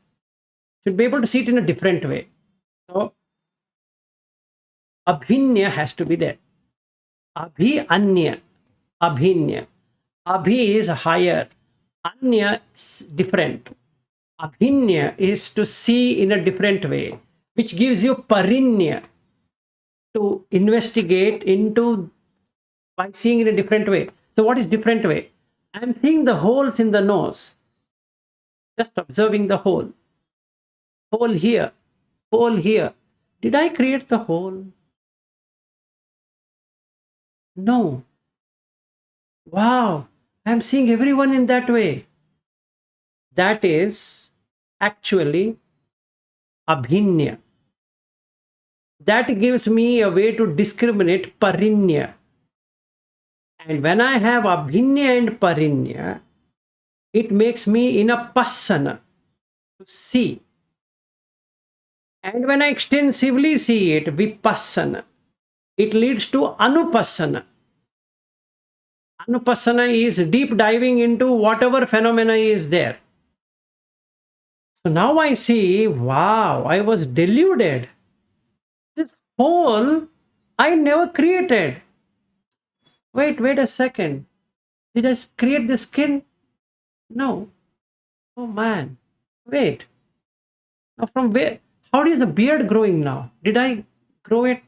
should be able to see it in a different way. So, abhinya has to be there. Abhi, anya. Abhinya. Abhi is higher. Anya is different. Abhinya is to see in a different way, which gives you parinya, to investigate into by seeing in a different way. So what is different way? I'm seeing the holes in the nose, just observing the hole. Hole here, hole here. Did I create the hole? No. Wow, I'm seeing everyone in that way. That is actually abhinya. That gives me a way to discriminate parinya. And when I have abhinya and parinya, it makes me in a passana to see. And when I extensively see it, vipassana, it leads to anupassana. Anupassana is deep diving into whatever phenomena is there. So now I see, wow, I was deluded. This whole I never created. Wait a second. Did I create the skin? No. Oh man. Wait. Now from where? How is the beard growing now? Did I grow it?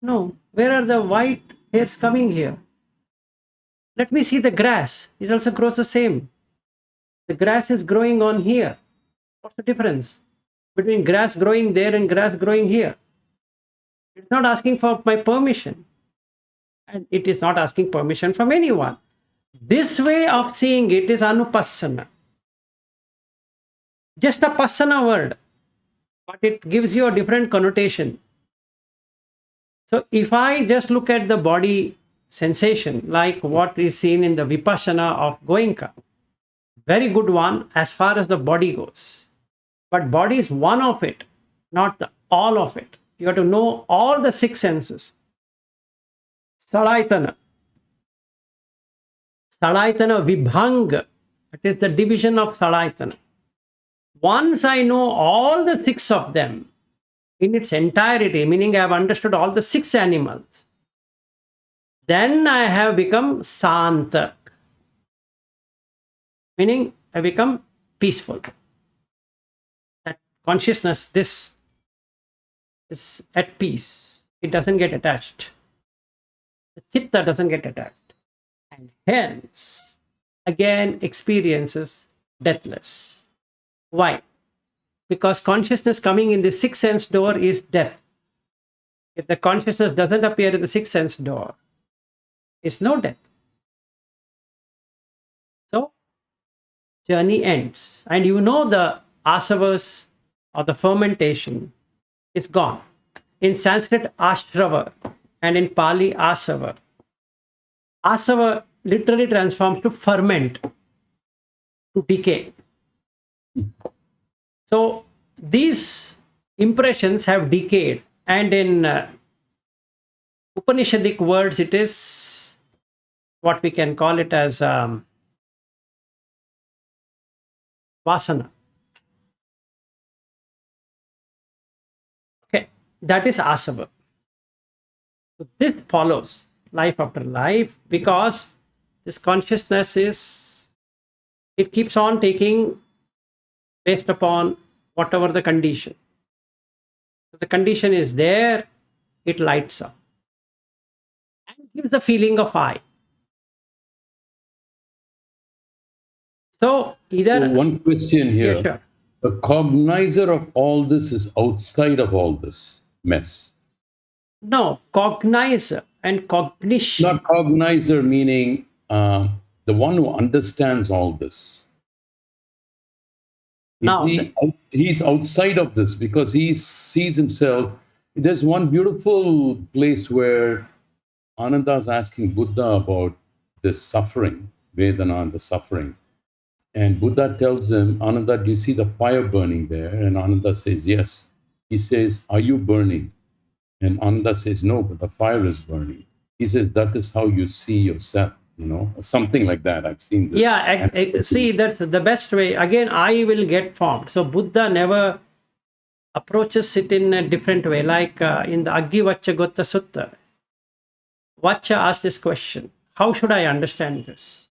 No. Where are the white hairs coming here? Let me see the grass. It also grows the same. The grass is growing on here. What's the difference between grass growing there and grass growing here? It's not asking for my permission. And it is not asking permission from anyone. This way of seeing it is anupassana. Just a passana word, but it gives you a different connotation. So if I just look at the body sensation, like what is seen in the Vipassana of Goenka, very good one as far as the body goes. But body is one of it, not all of it. You have to know all the six senses. Salaitana. Salaitana Vibhanga. It is the division of Salaitana. Once I know all the six of them in its entirety, meaning I have understood all the six animals, then I have become Santa, meaning I become peaceful. That consciousness, this is at peace. It doesn't get attached. The chitta doesn't get attached. And hence, again, experiences deathless. Why? Because consciousness coming in the sixth sense door is death. If the consciousness doesn't appear in the sixth sense door, it's no death. So, journey ends. And you know the asavas or the fermentation is gone. In Sanskrit, ashrava, and in Pali, asava. Asava literally transforms to ferment, to decay. So these impressions have decayed, and in Upanishadic words, it is what we can call it as vasana. Okay, that is asava. So this follows life after life because this consciousness is, it keeps on taking based upon whatever the condition. If the condition is there, it lights up and gives the feeling of I. So either So one question here. Yeah, sure. The cognizer of all this is outside of all this mess. No, cognizer and cognition. Not cognizer meaning the one who understands all this. Now, He's outside of this because he sees himself. There's one beautiful place where Ananda is asking Buddha about this suffering, Vedana, the suffering. And Buddha tells him, Ananda, do you see the fire burning there? And Ananda says, yes. He says, are you burning? And Ananda says, no, but the fire is burning. He says, that is how you see yourself, something like that. I've seen this. yeah, see, that's the best way. Again, I will get formed. So Buddha never approaches it in a different way. Like in the Aggi Vacha Gotta Sutta, Vacha asks this question, how should I understand this?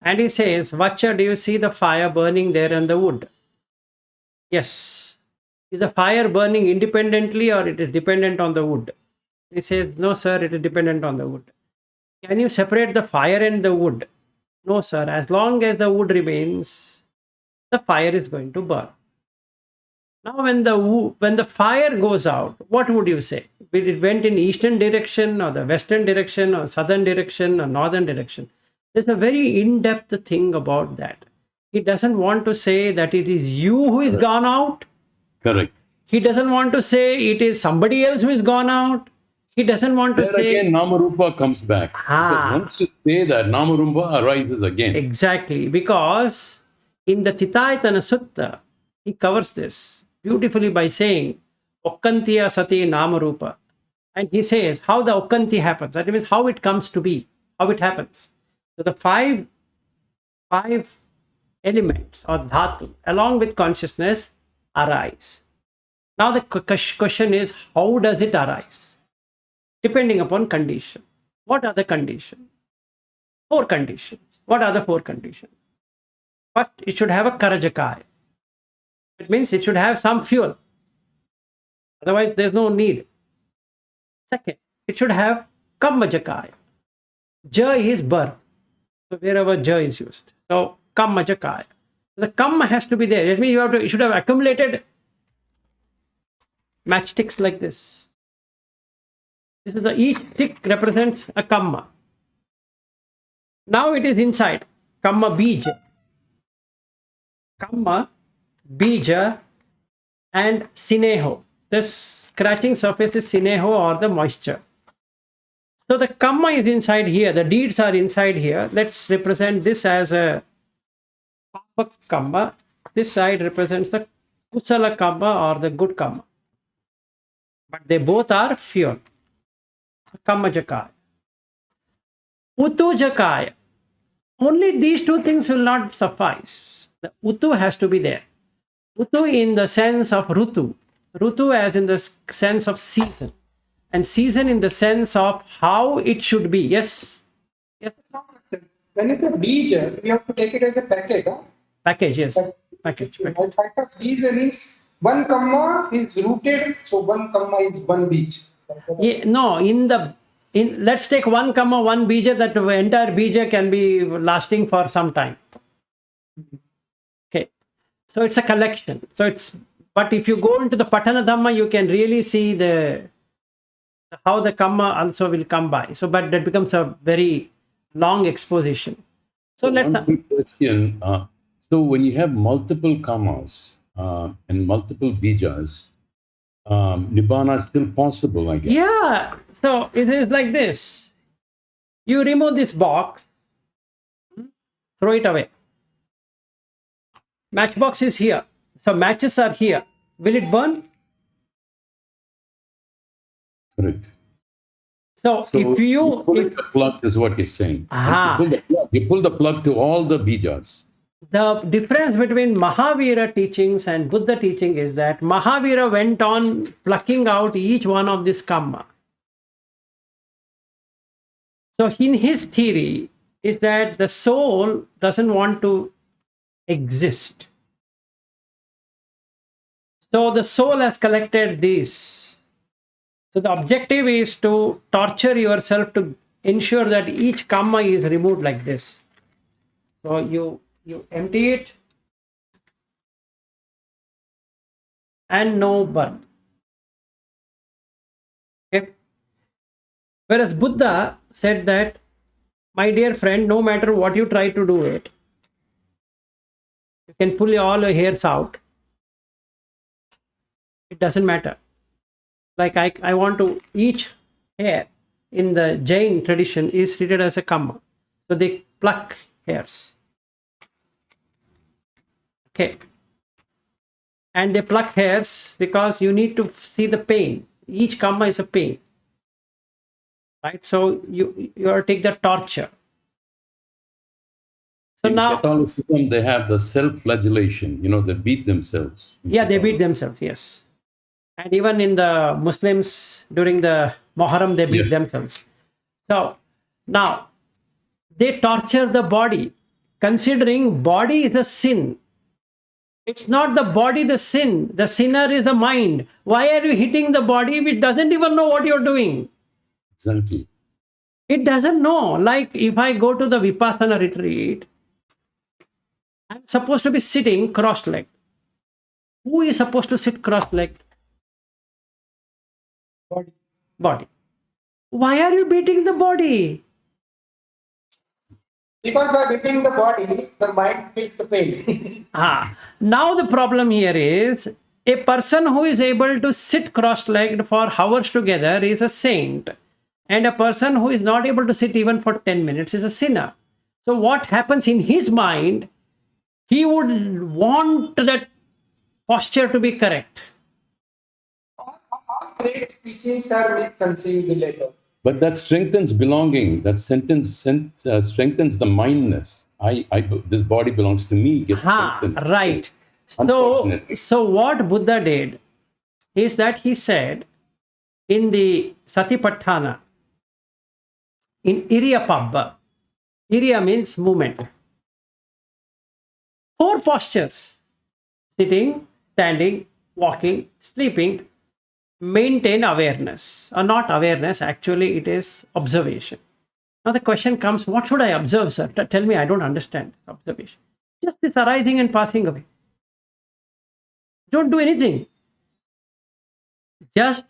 And he says, Vacha, do you see the fire burning there in the wood? Yes. Is the fire burning independently or it is dependent on the wood? He says, no, sir, it is dependent on the wood. Can you separate the fire and the wood? No, sir. As long as the wood remains, the fire is going to burn. Now, when the fire goes out, what would you say? It went in eastern direction, or the western direction, or southern direction, or northern direction. There's a very in-depth thing about that. He doesn't want to say that it is you who is gone out. Correct. He doesn't want to say it is somebody else who is gone out. He doesn't want to There say again, Namarupa comes back. Because once you say that, Namarupa arises again. exactly, because in the Titayatana Sutta, he covers this beautifully by saying Okkantiya Sati Namarupa. And he says how the Okkanti happens. That means how it comes to be, how it happens. So the five elements or dhatu along with consciousness arise. Now the question is, how does it arise? Depending upon condition. What are the conditions? 4 conditions. What are the 4 conditions? First, it should have a karajakaya. It means it should have some fuel. Otherwise, there's no need. Second, it should have kammajakaya. Ja is birth. So wherever ja is used. So kammajakaya. The kamma has to be there. That means you should have accumulated matchsticks like this. This is each stick represents a kamma. Now it is inside. Kamma bija. Kamma, bija, and sineho. This scratching surface is sineho or the moisture. So the kamma is inside here. The deeds are inside here. Let's represent this as a papa kamma. This side represents the kusala kamma or the good kamma. But they both are fuel. Kamma jakaya. Utu jakaya. Only these 2 things will not suffice. The utu has to be there. Utu in the sense of rutu. Rutu as in the sense of season. And season in the sense of how it should be. Yes? Yes? When it's a bija, we have to take it as a package. Huh? Package, yes. Package. And fact of bija means one kamma is rooted, so one kamma is one beach. Yeah, no, let's take 1 comma 1 bija, that entire bija can be lasting for some time. Okay, so it's a collection. But if you go into the Patana Dhamma, you can really see how the kamma also will come by. So, but that becomes a very long exposition. So let's. One quick question. So when you have multiple kammas and multiple bijas, Nibbana is still possible, I guess. Yeah, so it is like this. You remove this box, throw it away. Matchbox is here. So matches are here. Will it burn? Correct. So if you pull the plug is what he's saying. Ah. You pull the plug to all the bijas. the difference between Mahavira teachings and Buddha teaching is that Mahavira went on plucking out each one of this kamma. So in his theory is that the soul doesn't want to exist. So the soul has collected these. So the objective is to torture yourself to ensure that each kamma is removed like this. So you empty it and no birth. Okay. Whereas Buddha said that, my dear friend, no matter what you try to do it, you can pull all your hairs out. It doesn't matter. Like I want to, each hair in the Jain tradition is treated as a kamma. So they pluck hairs. Okay. And they pluck hairs because you need to see the pain. Each kamma is a pain. Right? So you are to take the torture. So in now Catholicism, they have the self-flagellation. They beat themselves. Yeah, they beat themselves, yes. And even in the Muslims, during the Muharram, they beat themselves. So now, they torture the body, considering body is a sin. It's not the body the sin. The sinner is the mind. Why are you hitting the body which doesn't even know what you're doing? Exactly. It doesn't know. Like if I go to the Vipassana retreat, I'm supposed to be sitting cross-legged. Who is supposed to sit cross-legged? Body. Body. Why are you beating the body? Because by beating the body, the mind feels the pain. Now the problem here is a person who is able to sit cross-legged for hours together is a saint, and a person who is not able to sit even for 10 minutes is a sinner. So what happens in his mind? He would want that posture to be correct. All great teachings are misconceived later. But that strengthens belonging. That strengthens the mindness. This body belongs to me. Gets strengthened. Right. So, Unfortunately. so what Buddha did is that he said in the Satipatthana, in Iriyapabba, Iriya means movement. 4 postures: sitting, standing, walking, sleeping. Maintain awareness, or not awareness, actually it is observation. Now the question comes, what should I observe, sir? Tell me, I don't understand observation. Just this arising and passing away. Don't do anything. Just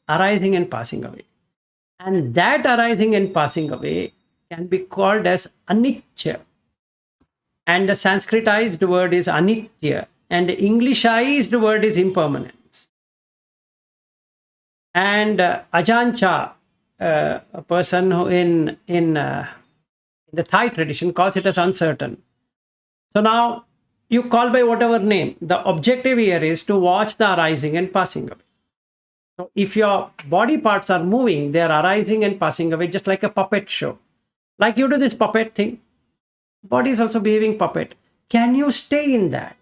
arising and passing away. And that arising and passing away can be called as anicca. And the Sanskritized word is anitya. And the Englishized word is impermanence. And Ajancha, a person who in the Thai tradition calls it as uncertain. So now you call by whatever name. The objective here is to watch the arising and passing away. So if your body parts are moving, they are arising and passing away, just like a puppet show. Like you do this puppet thing, body is also behaving puppet. Can you stay in that?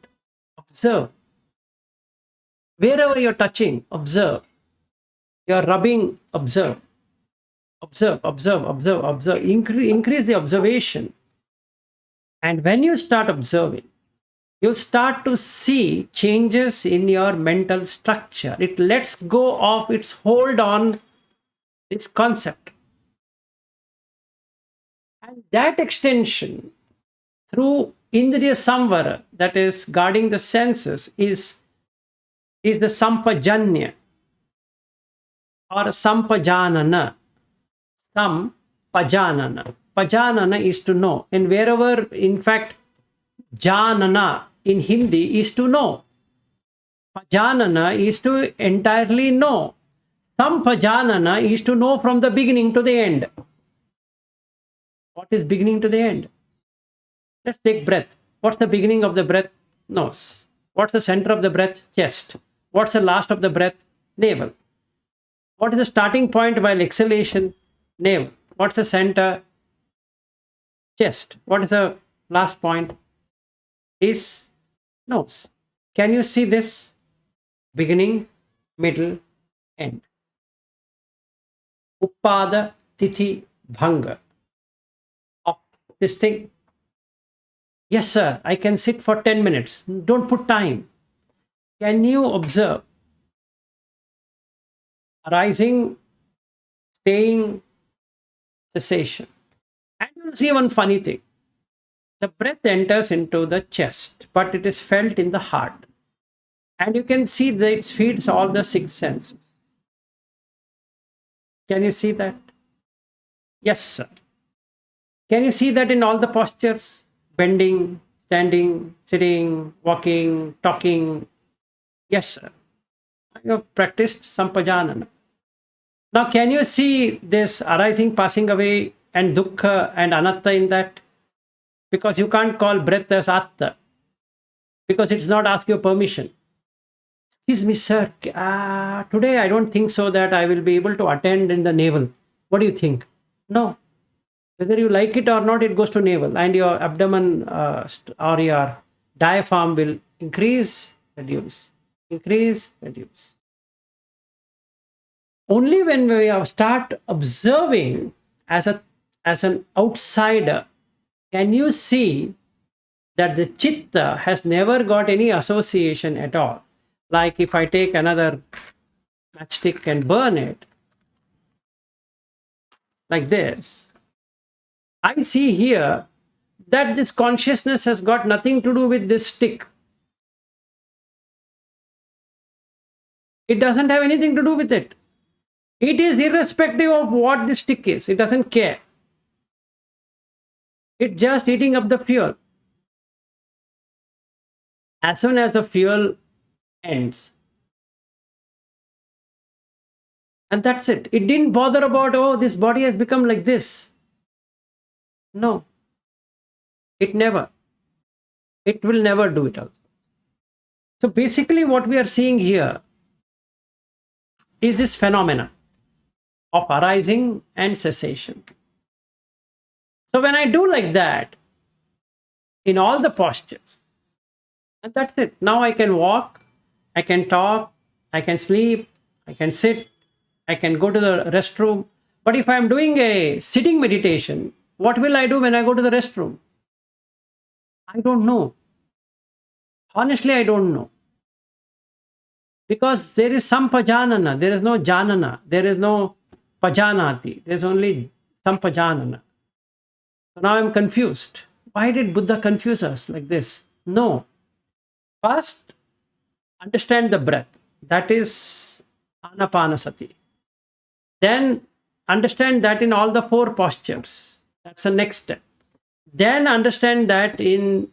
Observe. Wherever you're touching, observe. You're rubbing, observe. Observe, observe, observe, observe. Increase the observation. And when you start observing, you'll start to see changes in your mental structure. It lets go of its hold on this concept. And that extension through Indriya Samvara, that is guarding the senses, is the Sampajanya or Sampajanana. Sampajanana. Pajanana is to know. And wherever, in fact, Janana in Hindi is to know. Pajanana is to entirely know. Sampajanana is to know from the beginning to the end. What is beginning to the end? Let's take breath. What's the beginning of the breath? Nose. What's the center of the breath? Chest. What's the last of the breath? Navel. What is the starting point while exhalation? Navel. What's the center? Chest. What is the last point? Is nose. Can you see this? Beginning, middle, end. Upada, Tithi, Bhanga. Of this thing. Yes, sir, I can sit for 10 minutes. Don't put time. Can you observe? Arising, staying, cessation. And you'll see one funny thing. The breath enters into the chest, but it is felt in the heart. And you can see that it feeds all the 6 senses. Can you see that? Yes, sir. Can you see that in all the postures? Bending, standing, sitting, walking, talking. Yes, sir. You have practiced Sampajanana. Now, can you see this arising, passing away, and dukkha and anatta in that? Because you can't call breath as atta. Because it's not ask your permission. Excuse me, sir. Today I don't think so that I will be able to attend in the navel. What do you think? No. Whether you like it or not, it goes to navel. And your abdomen or your diaphragm will increase, reduce. Increase, reduce. Only when we start observing as an outsider, can you see that the chitta has never got any association at all. Like if I take another matchstick and burn it, like this, I see here that this consciousness has got nothing to do with this stick. It doesn't have anything to do with it. It is irrespective of what the stick is. It doesn't care. It's just eating up the fuel. As soon as the fuel ends, and that's it. It didn't bother about, oh, this body has become like this. No, it never. It will never do it also. So basically what we are seeing here is this phenomena of arising and cessation. So when I do like that, in all the postures, and that's it. Now I can walk, I can talk, I can sleep, I can sit, I can go to the restroom. But if I'm doing a sitting meditation, what will I do when I go to the restroom? I don't know. Honestly, I don't know. Because there is some pajanana, there is no janana, there is no pajanati, there's only some pajanana. So now I'm confused. Why did Buddha confuse us like this? No. First, understand the breath. That is anapanasati. Then understand that in all the four postures. That's the next step. Then understand that in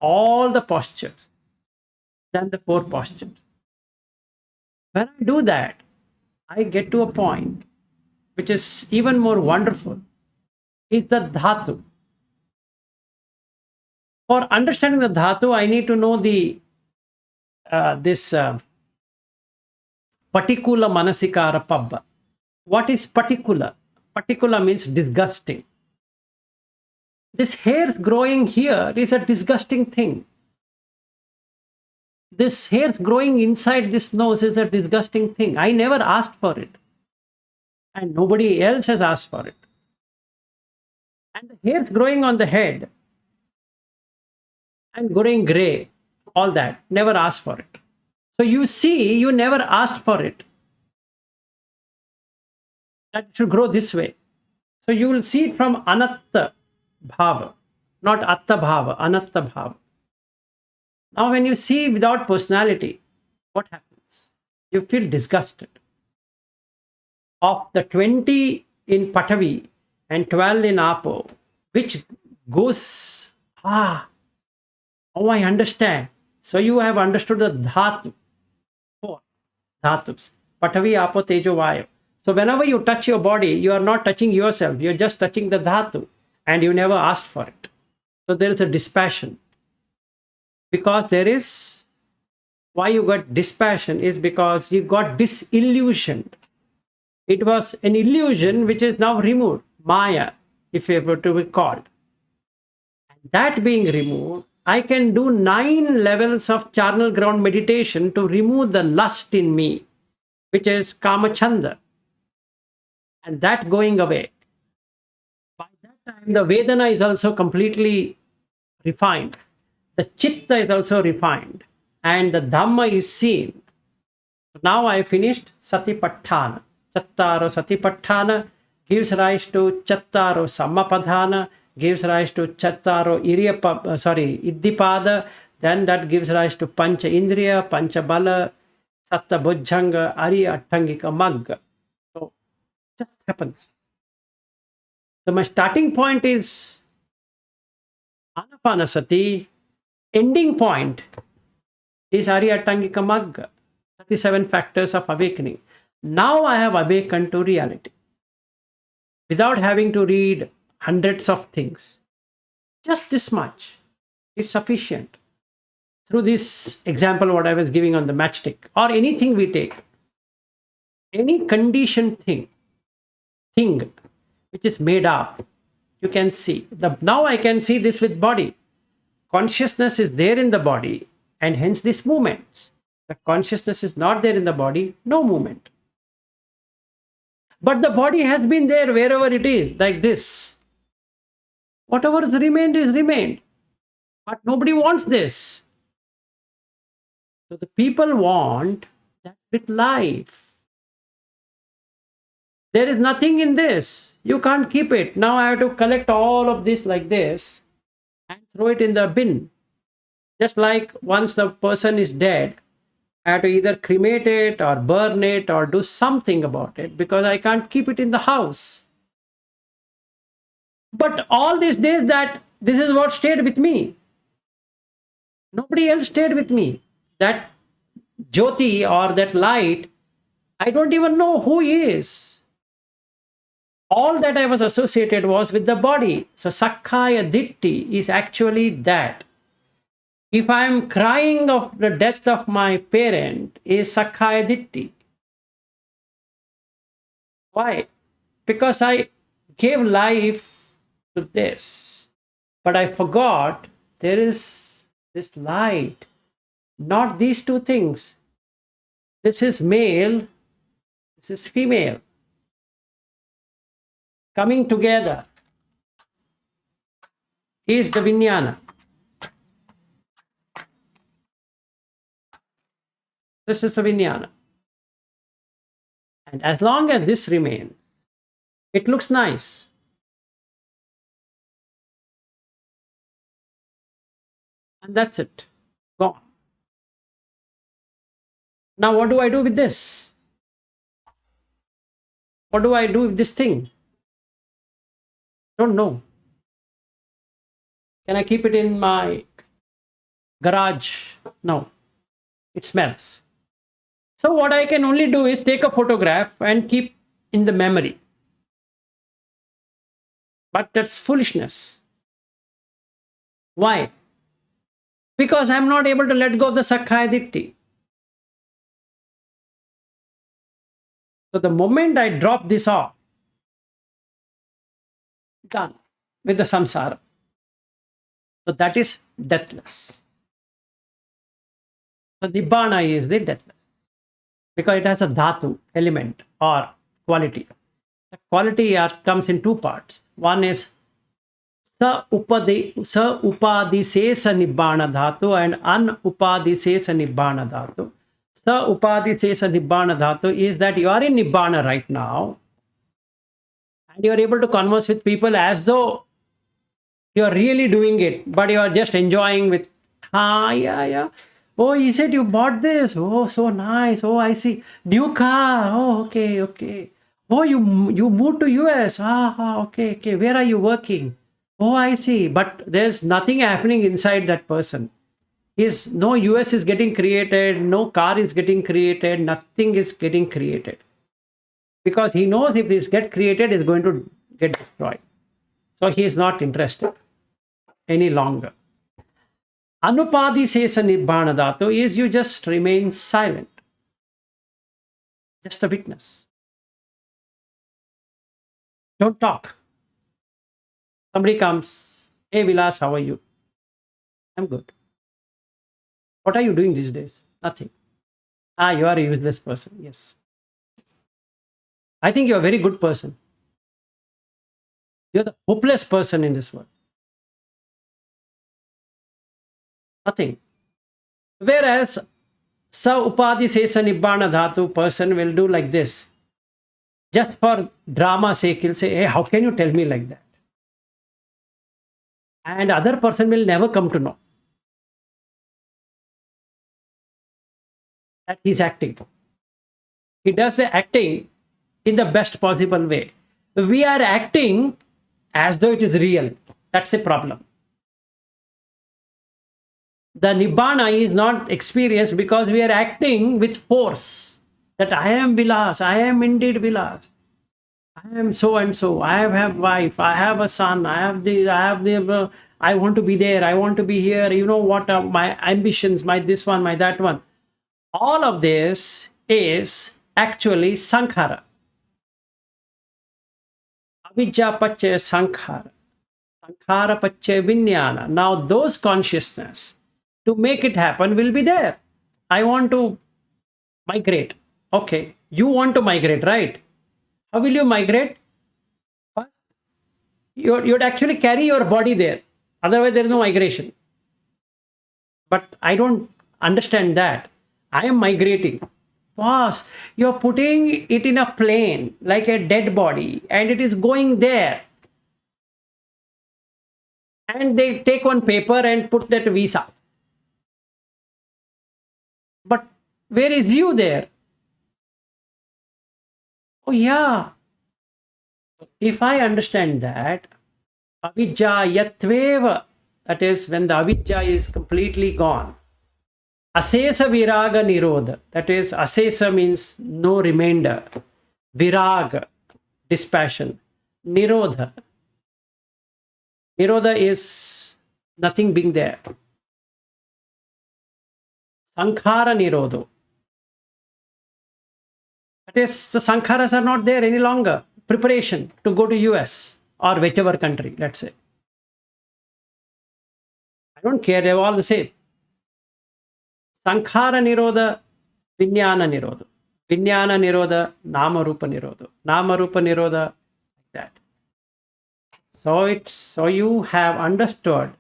all the postures. Then the four postures. When I do that, I get to a point which is even more wonderful, is the dhatu. For understanding the dhatu, I need to know the this patikula manasikara pabba. What is patikula? Patikula means disgusting. This hair growing here is a disgusting thing. This hairs growing inside this nose is a disgusting thing. I never asked for it. And nobody else has asked for it. And the hairs growing on the head and growing gray, all that, never asked for it. So you see, you never asked for it. That it should grow this way. So you will see it from anatta bhava, not atta bhava, anatta bhava. Now when you see without personality, what happens? You feel disgusted. Of the 20 in Patavi and 12 in Apo, which goes, oh, I understand. So you have understood the dhatu, four dhatus, Patavi, Apo, Tejo, Vayu. So whenever you touch your body, you are not touching yourself, you're just touching the dhatu, and you never asked for it. So there is a dispassion. Because there is, why you got dispassion is because you got disillusioned. It was an illusion which is now removed, Maya, if it were to be called. And that being removed, I can do 9 levels of charnel ground meditation to remove the lust in me, which is Kamachanda. And that going away. By that time, the Vedana is also completely refined. The Chitta is also refined. And the Dhamma is seen. Now I finished Satipatthana. Chattaro Satipatthana gives rise to Chattaro Sammapadhana, gives rise to Chattaro Iddipada, then that gives rise to Pancha Indriya, Pancha Bala, Satta Bojjhanga, Ariya Attangika Magga. So just happens. So my starting point is Anapanasati, ending point is Ariya Attangika Magga, 37 factors of awakening. Now I have awakened to reality without having to read hundreds of things. Just this much is sufficient. Through this example, what I was giving on the matchstick, or anything we take, any conditioned thing which is made up, you can see. Now I can see this with body. Consciousness is there in the body, and hence this movement. The consciousness is not there in the body, no movement. But the body has been there wherever it is, like this. Whatever has remained is remained. But nobody wants this. So the people want that with life. There is nothing in this. You can't keep it. Now I have to collect all of this like this and throw it in the bin. Just like once the person is dead, I have to either cremate it or burn it or do something about it because I can't keep it in the house. But all these days that this is what stayed with me. Nobody else stayed with me. That Jyoti or that light, I don't even know who he is. All that I was associated was with the body. So Sakkaya Ditti is actually that. If I am crying of the death of my parent, is Sakkaya Ditti. Why? Because I gave life to this, but I forgot there is this light, not these two things. This is male, this is female. Coming together is the Vijnana. This is the Vijnana. And as long as this remains, it looks nice. And that's it. Gone. Now what do I do with this? What do I do with this thing? Don't know. Can I keep it in my garage? No. It smells. So what I can only do is take a photograph and keep in the memory. But that's foolishness. Why? Because I'm not able to let go of the Sakkaya Ditti. So the moment I drop this off, done with the samsara. So that is deathless. So Nibbana is the deathless. Because it has a dhatu element or quality. The quality comes in two parts. One is sa upadisesa nibbana dhatu and anupadisesa nibbana dhatu. Sa upadisesa nibbana dhatu is that you are in nibbana right now and you are able to converse with people as though you are really doing it, but you are just enjoying with, yeah. Oh, he said you bought this. Oh, so nice. Oh, I see. New car. Oh, okay. Oh, you moved to US. Okay. Where are you working? Oh, I see. But there's nothing happening inside that person. No US is getting created. No car is getting created. Nothing is getting created. Because he knows if this gets created, it's going to get destroyed. So he is not interested any longer. Anupadisesa nibbana dhatu is you just remain silent. Just a witness. Don't talk. Somebody comes, hey Vilas, how are you? I'm good. What are you doing these days? Nothing. You are a useless person. Yes. I think you're a very good person. You're the hopeless person in this world. Nothing. Whereas sa upadisesa nibbana dhatu person will do like this. Just for drama's sake, he'll say, hey, how can you tell me like that? And other person will never come to know that he's acting. He does the acting in the best possible way. We are acting as though it is real. That's a problem. The Nibbana is not experienced because we are acting with force. That I am Vilas, I am indeed Vilas. I am so and so. I have wife. I have a son. I want to be there. I want to be here. You know what are my ambitions? My this one, my that one. All of this is actually sankhara. Avijja pacche sankhara. Sankhara pacche vijnana. Now those consciousness to make it happen will be there. I want to migrate. Okay. You want to migrate, right? How will you migrate? You'd actually carry your body there. Otherwise, there is no migration. But I don't understand that. I am migrating. Boss, you're putting it in a plane like a dead body and it is going there. And they take one paper and put that visa. But where is you there? Oh, yeah. If I understand that, avijja yatveva, that is when the avijja is completely gone. Asesa viraga nirodha, that is, asesa means no remainder. Viraga, dispassion. Nirodha. Nirodha is nothing being there. Sankhara nirodho. That is, the sankharas are not there any longer. Preparation to go to US or whichever country, let's say. I don't care, they're all the same. Sankhara nirodha, vinyana nirodha. Vinyana nirodha, nama rupa nirodha. Nama rupa nirodha, like that. So you have understood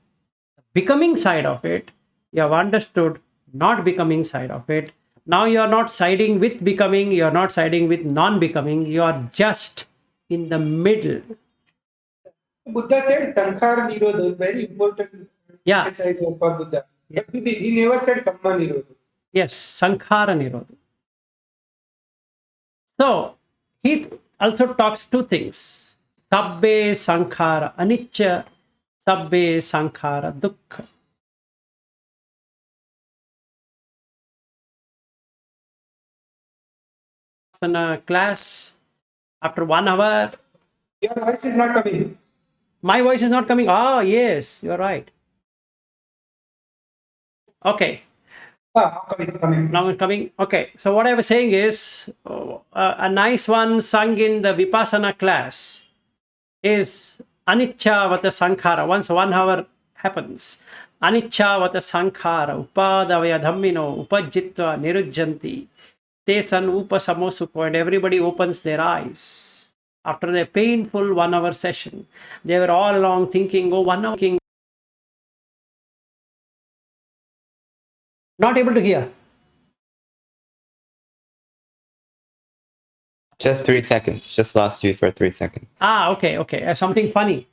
the becoming side of it. You have understood not becoming side of it. Now you are not siding with becoming, you are not siding with non-becoming, you are just in the middle. Buddha said Sankhara Nirodha is very important Yeah. exercise for Buddha. But he never said Kamma Nirodha. Yes, Sankhara Nirodha. So he also talks two things. Sabbe Sankhara Anicca, Sabbe Sankhara Dukkha. In a class, after 1 hour, Your voice is not coming. my voice is not coming. Oh, yes, you're right. Okay, Coming. now it's coming. Okay, so what I was saying is a nice one sung in the Vipassana class is Anicca Vata Sankhara. Once 1 hour happens, Anicca Vata Sankhara, Upadavaya Dhammino, Upajjitva Nirujjanti, Tesan Upasamosukho, and everybody opens their eyes. After their painful 1 hour session, they were all along thinking, oh, 1 hour thinking, not able to hear. Just 3 seconds. Just lost you for 3 seconds. Ah, okay. Something funny.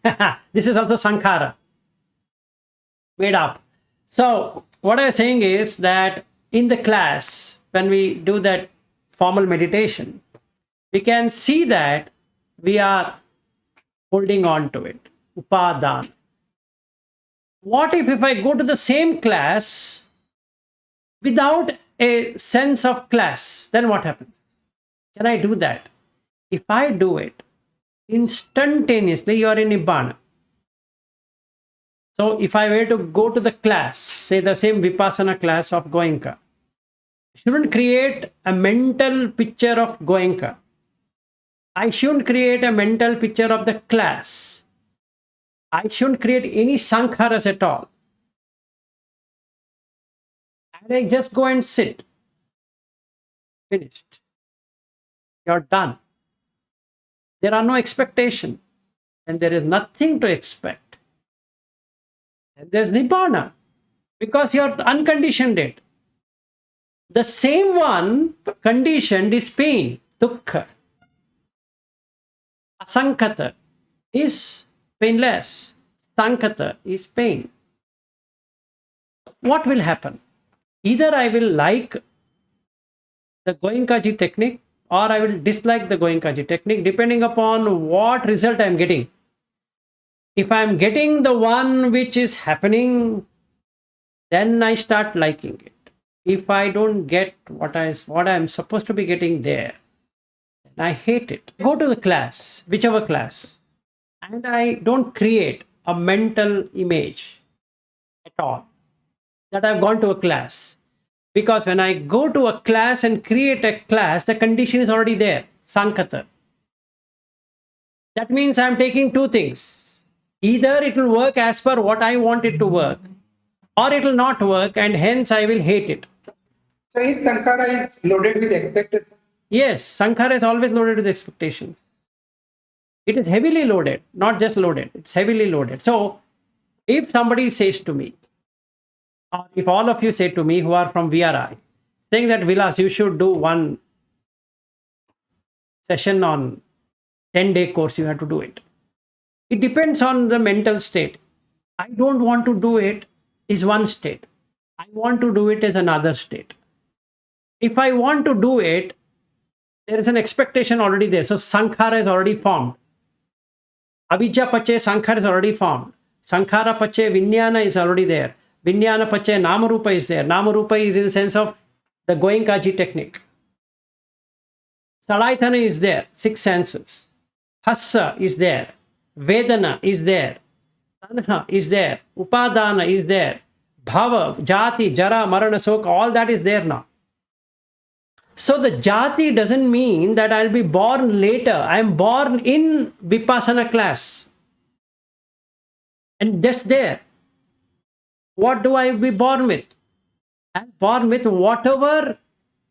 This is also Sankhara. Made up. So, what I was saying is that in the class, when we do that formal meditation, we can see that we are holding on to it. Upadan. What if I go to the same class without a sense of class? Then what happens? Can I do that? If I do it, instantaneously you are in Nibbana. So if I were to go to the class, say the same Vipassana class of Goenka, I shouldn't create a mental picture of Goenka. I shouldn't create a mental picture of the class. I shouldn't create any sankharas at all. And I just go and sit. Finished. You're done. There are no expectations, and there is nothing to expect. And there's Nibbana, because you're unconditioned it. The same one conditioned is pain, dukkha. Asankhata is painless. Sankhata is pain. What will happen? Either I will like the Goenkaji technique, or I will dislike the Goenkaji technique, depending upon what result I am getting. If I am getting the one which is happening, then I start liking it. If I don't get what I am supposed to be getting there, then I hate it. Go to the class, whichever class, and I don't create a mental image at all that I've gone to a class. Because when I go to a class and create a class, the condition is already there, Sankhata. That means I'm taking two things. Either it will work as per what I want it to work, or it will not work, and hence I will hate it. So his Sankhara is loaded with expectations. Yes, Sankhara is always loaded with expectations. It is heavily loaded, not just loaded, it's heavily loaded. So if somebody says to me, or if all of you say to me who are from VRI, saying that, Vilas, you should do one session on 10-day course, you have to do it. It depends on the mental state. I don't want to do it is one state. I want to do it is another state. If I want to do it, there is an expectation already there. So sankhara is already formed. Avijja pache sankhara is already formed. Sankhara pache vinyana is already there. Vinyana pache namarupa is there. Namarupa is in the sense of the Goenkaji technique. Salaitana is there, 6 senses. Hassa is there. Vedana is there. Tanha is there. Upadana is there. Bhava, Jati, Jara, Marana, Soka, all that is there now. So the Jati doesn't mean that I'll be born later. I'm born in Vipassana class. And just there. What do I be born with? I'm born with whatever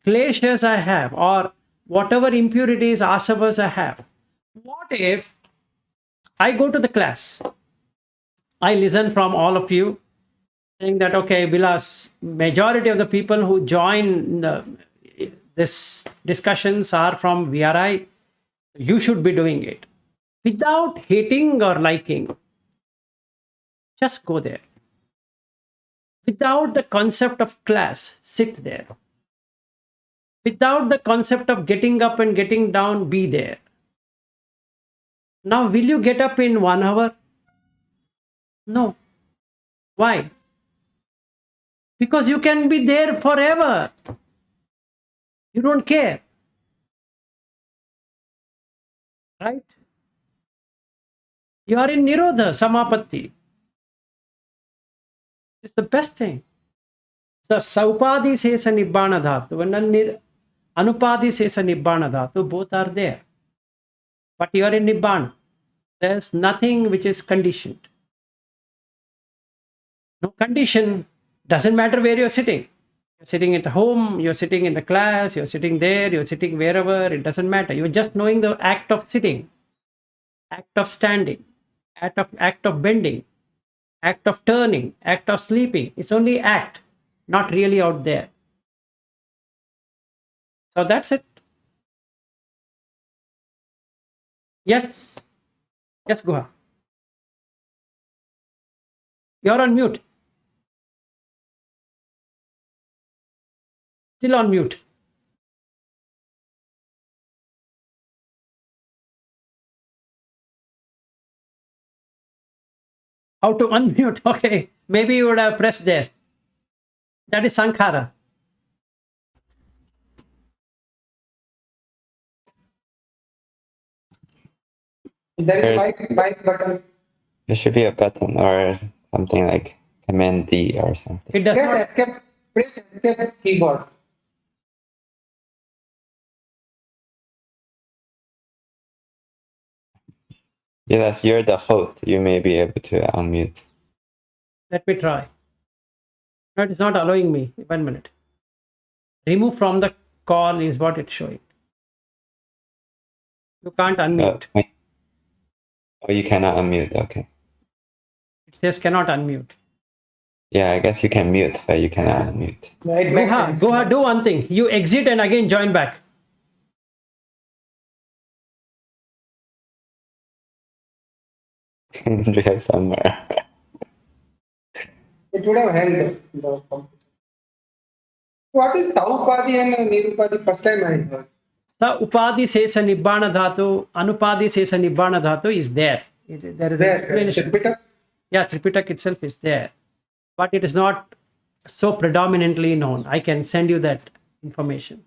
kleshas I have or whatever impurities, asavas I have. What if I go to the class? I listen from all of you saying that, okay, Vilas, majority of the people who join this discussions are from VRI. You should be doing it. Without hating or liking, just go there. Without the concept of class, sit there. Without the concept of getting up and getting down, be there. Now, will you get up in 1 hour? No. Why? Because you can be there forever. You don't care. Right? You are in Nirodha, Samapatti. It's the best thing. So, Saupadi Sesa Nibbana Dhatu and Anupadi Sesa Nibbana Dhatu, both are there. But you are in Nibbana. There's nothing which is conditioned. No condition, doesn't matter where you're sitting. You're sitting at home, you're sitting in the class, you're sitting there, you're sitting wherever, it doesn't matter. You're just knowing the act of sitting, act of standing, act of bending, act of turning, act of sleeping. It's only act, not really out there. So that's it. Yes. Yes, Guha. You're on mute. Still on mute. How to unmute? Okay. Maybe you would have pressed there. That is Sankhara. There is mic button. There should be a button or something like Command D or something. It does not. Press escape keyboard. Yes, you're the host. You may be able to unmute. Let me try. No, it is not allowing me. 1 minute. Remove from the call is what it's showing. You can't unmute. Oh, you cannot unmute. Okay. It says cannot unmute. Yeah, I guess you can mute, but you cannot unmute. It makes sense. Go ahead, do one thing. You exit and again join back. Try somewhere. It would have helped the computer. What is Taupadi and Nirupadi? First time I heard. The Upadi Sesa Nibbana Dhatu, Anupadi Sesa Nibbana Dhatu is there. There is an explanation. Tripitaka? Yeah, Tripitak itself is there. But it is not so predominantly known. I can send you that information.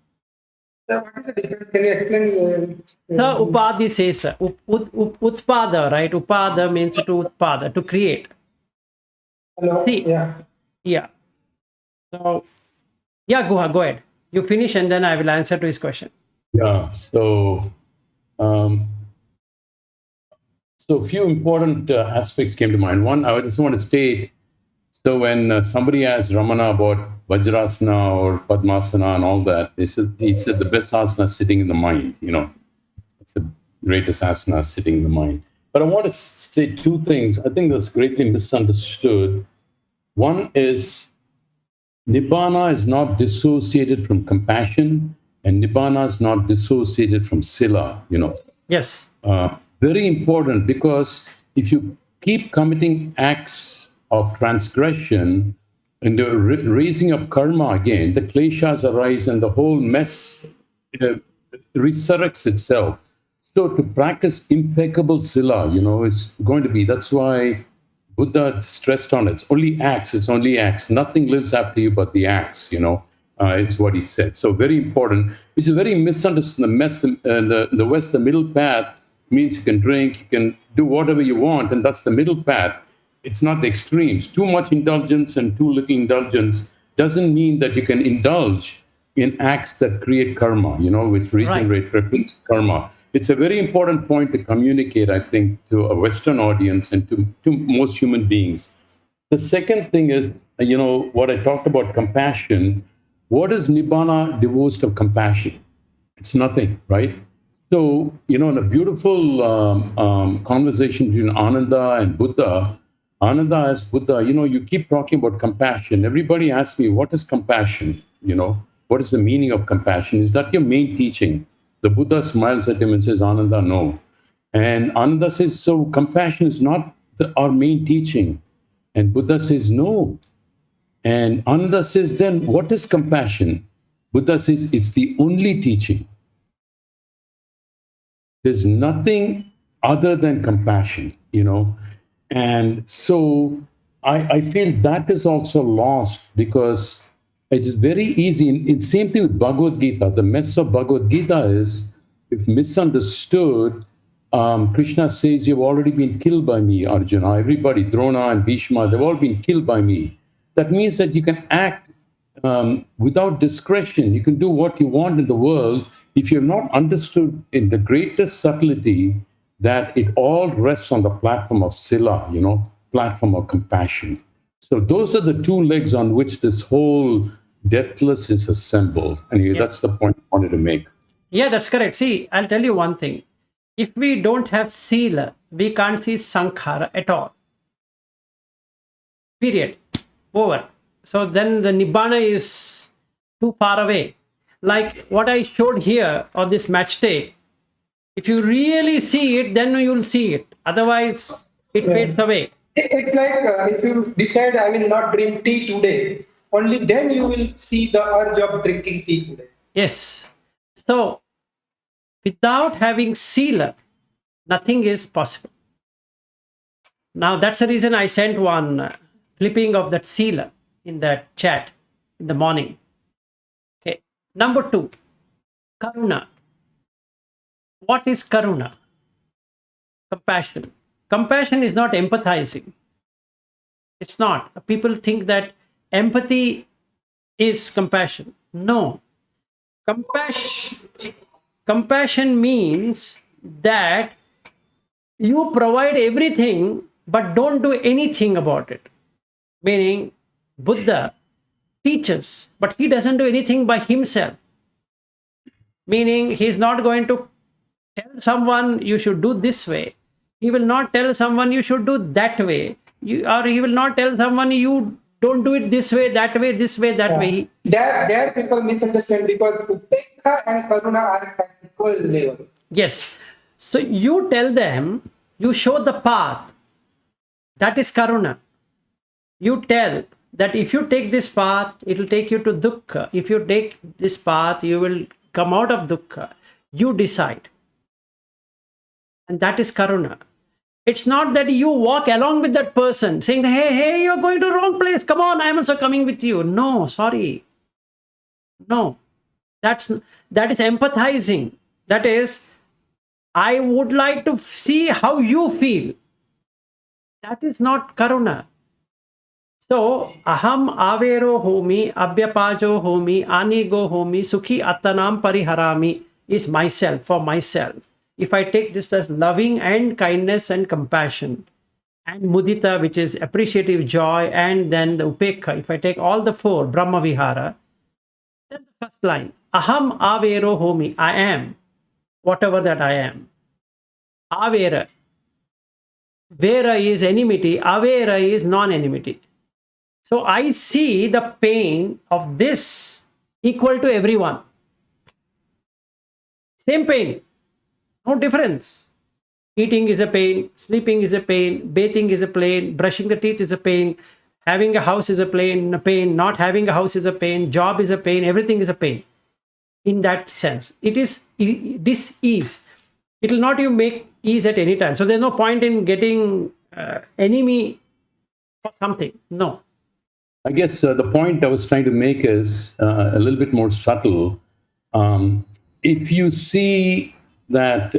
So what is the difference? Can you explain? The Upadi Sesa, Utpada, right? Upada means to Utpada, to create. Hello? See. Yeah. Yeah. So, yeah, go ahead. You finish and then I will answer to his question. Yeah. So a few important aspects came to mind. One, I just want to state, so when somebody asks Ramana about Vajrasana or Padmasana and all that, he said the best asana is sitting in the mind. It's the greatest asana sitting in the mind. But I want to say two things. I think that's greatly misunderstood. One is Nibbana is not dissociated from compassion, and Nibbana is not dissociated from Sila, Yes. Very important, because if you keep committing acts of transgression and the raising up karma again, the kleshas arise and the whole mess uh, resurrects itself. So to practice impeccable sila, is going to be, that's why Buddha stressed on it. It's only acts, it's only acts. Nothing lives after you but the acts. It's what he said. So very important, which is very misunderstood. The West, the middle path means you can drink, you can do whatever you want, and that's the middle path. It's not the extremes. Too much indulgence and too little indulgence doesn't mean that you can indulge in acts that create karma, which Right. repeat karma. It's a very important point to communicate, I think, to a Western audience and to most human beings. The second thing is, what I talked about compassion. What is Nibbana divorced of compassion? It's nothing, right? So, in a beautiful conversation between Ananda and Buddha, Ananda asked Buddha, you keep talking about compassion. Everybody asks me, what is compassion? What is the meaning of compassion? Is that your main teaching? The Buddha smiles at him and says, Ananda, no. And Ananda says, so compassion is not our main teaching. And Buddha says, no. And Ananda says, then what is compassion? Buddha says, it's the only teaching. There's nothing other than compassion. And so I feel that is also lost, because it is very easy. Same thing with Bhagavad Gita. The mess of Bhagavad Gita is, if misunderstood, Krishna says, you've already been killed by me, Arjuna. Everybody, Drona and Bhishma, they've all been killed by me. That means that you can act without discretion. You can do what you want in the world if you have not understood in the greatest subtlety that it all rests on the platform of sila, platform of compassion. So those are the two legs on which this whole deathless is assembled. And that's the point I wanted to make. Yeah, that's correct. See, I'll tell you one thing. If we don't have sila, we can't see sankhara at all. Period. Over. So then the nibbana is too far away. Like what I showed here on this matchstick. If you really see it, then you'll see it. Otherwise, it fades away. It's like if you decide I will not drink tea today, only then you will see the urge of drinking tea today. Yes. So, without having sila, nothing is possible. Now, that's the reason I sent one clipping of that sila in that chat in the morning. Okay. Number 2, karuna. What is karuna? Compassion. Compassion is not empathizing. It's not. People think that empathy is compassion. No. Compassion means that you provide everything but don't do anything about it. Meaning, Buddha teaches, but he doesn't do anything by himself. Meaning, he's not going to tell someone you should do this way. He will not tell someone you should do that way. Or he will not tell someone you don't do it this way, that way, this way, that way. There people misunderstand, because upekha and karuna are at equal level. Yes. So you tell them, you show the path. That is karuna. You tell that if you take this path, it will take you to dukkha. If you take this path, you will come out of dukkha. You decide. And that is karuna. It's not that you walk along with that person saying, hey, you're going to the wrong place. Come on, I'm also coming with you. No, sorry. No, that is empathizing. That is, I would like to see how you feel. That is not karuna. So, aham avero homi, abhyapajo homi, anigo homi, sukhi attanam pariharami is myself, for myself. If I take this as loving and kindness and compassion, and mudita, which is appreciative joy, and then the upekha, if I take all the 4, Brahma Vihara, then the first line, aham avero homi, I am, whatever that I am. Avera. Vera is enmity, avera is non-enmity. So I see the pain of this equal to everyone. Same pain, no difference. Eating is a pain, sleeping is a pain, bathing is a pain, brushing the teeth is a pain, having a house is a pain, not having a house is a pain, job is a pain, everything is a pain. In that sense, it is this ease. It will not you make ease at any time. So there's no point in getting enemy for something. No. I guess the point I was trying to make is a little bit more subtle. If you see that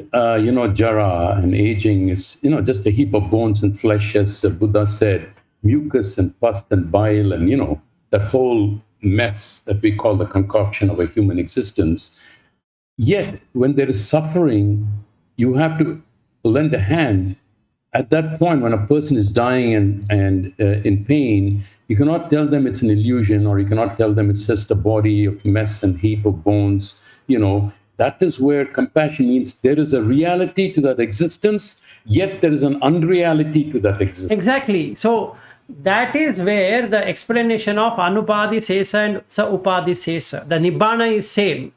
jara and aging is just a heap of bones and flesh, as Buddha said, mucus and pus and bile, and that whole mess that we call the concoction of a human existence. Yet, when there is suffering, you have to lend a hand. At that point, when a person is dying and in pain, you cannot tell them it's an illusion, or you cannot tell them it's just a body of mess and heap of bones. That is where compassion means there is a reality to that existence, yet there is an unreality to that existence. Exactly. So that is where the explanation of Anupadi Sesa and Sa Upadi Sesa, the Nibbana is same.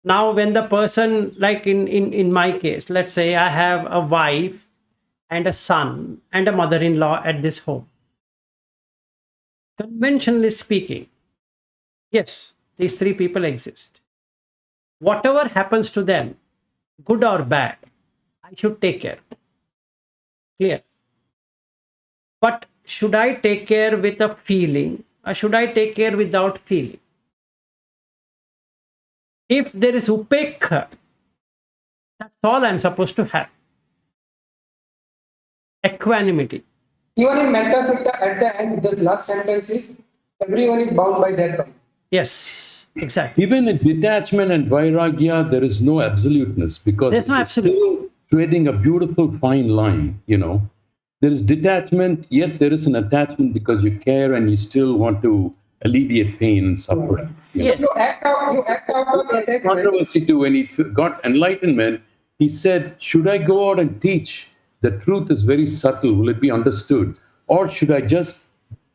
Now, when the person, like in my case, let's say I have a wife and a son and a mother-in-law at this home. Conventionally speaking, yes, these three people exist. Whatever happens to them, good or bad, I should take care. Clear? But should I take care with a feeling, or should I take care without feeling? If there is upekha, that's all I'm supposed to have. Equanimity. Even in Metaphysics, at the end, the last sentence is, everyone is bound by their karma. Yes, exactly. Even in detachment and vairagya, there is no absoluteness, because There's no it's absolute. still treading a beautiful fine line. There is detachment, yet there is an attachment because you care and you still want to alleviate pain and suffering. Yes. You act out of attachment. Controversy too, when he got enlightenment, he said, should I go out and teach? The truth is very subtle. Will it be understood? Or should I just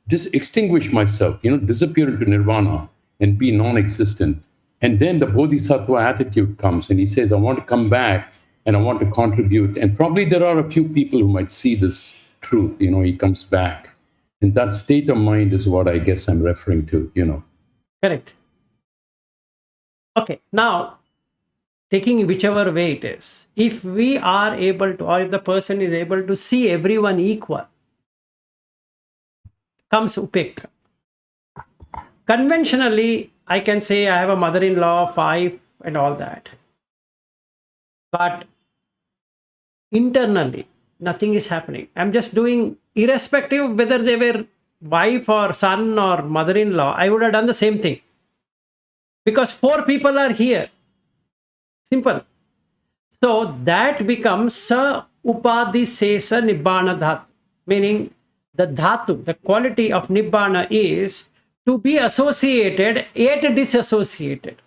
extinguish myself, disappear into nirvana and be non-existent? And then the bodhisattva attitude comes and he says, I want to come back and I want to contribute. And probably there are a few people who might see this truth. He comes back. And that state of mind is what I guess I'm referring to, Correct. Okay, now, taking whichever way it is, if we are able to, or if the person is able to see everyone equal, comes upekha. Conventionally, I can say I have a mother-in-law, 5, and all that. But internally, nothing is happening. I'm just doing, irrespective of whether they were wife or son or mother-in-law, I would have done the same thing. Because 4 people are here. Simple. So that becomes Sa Upadi Sesa Nibbana Dhatu. Meaning the dhatu, the quality of Nibbana is to be associated yet disassociated.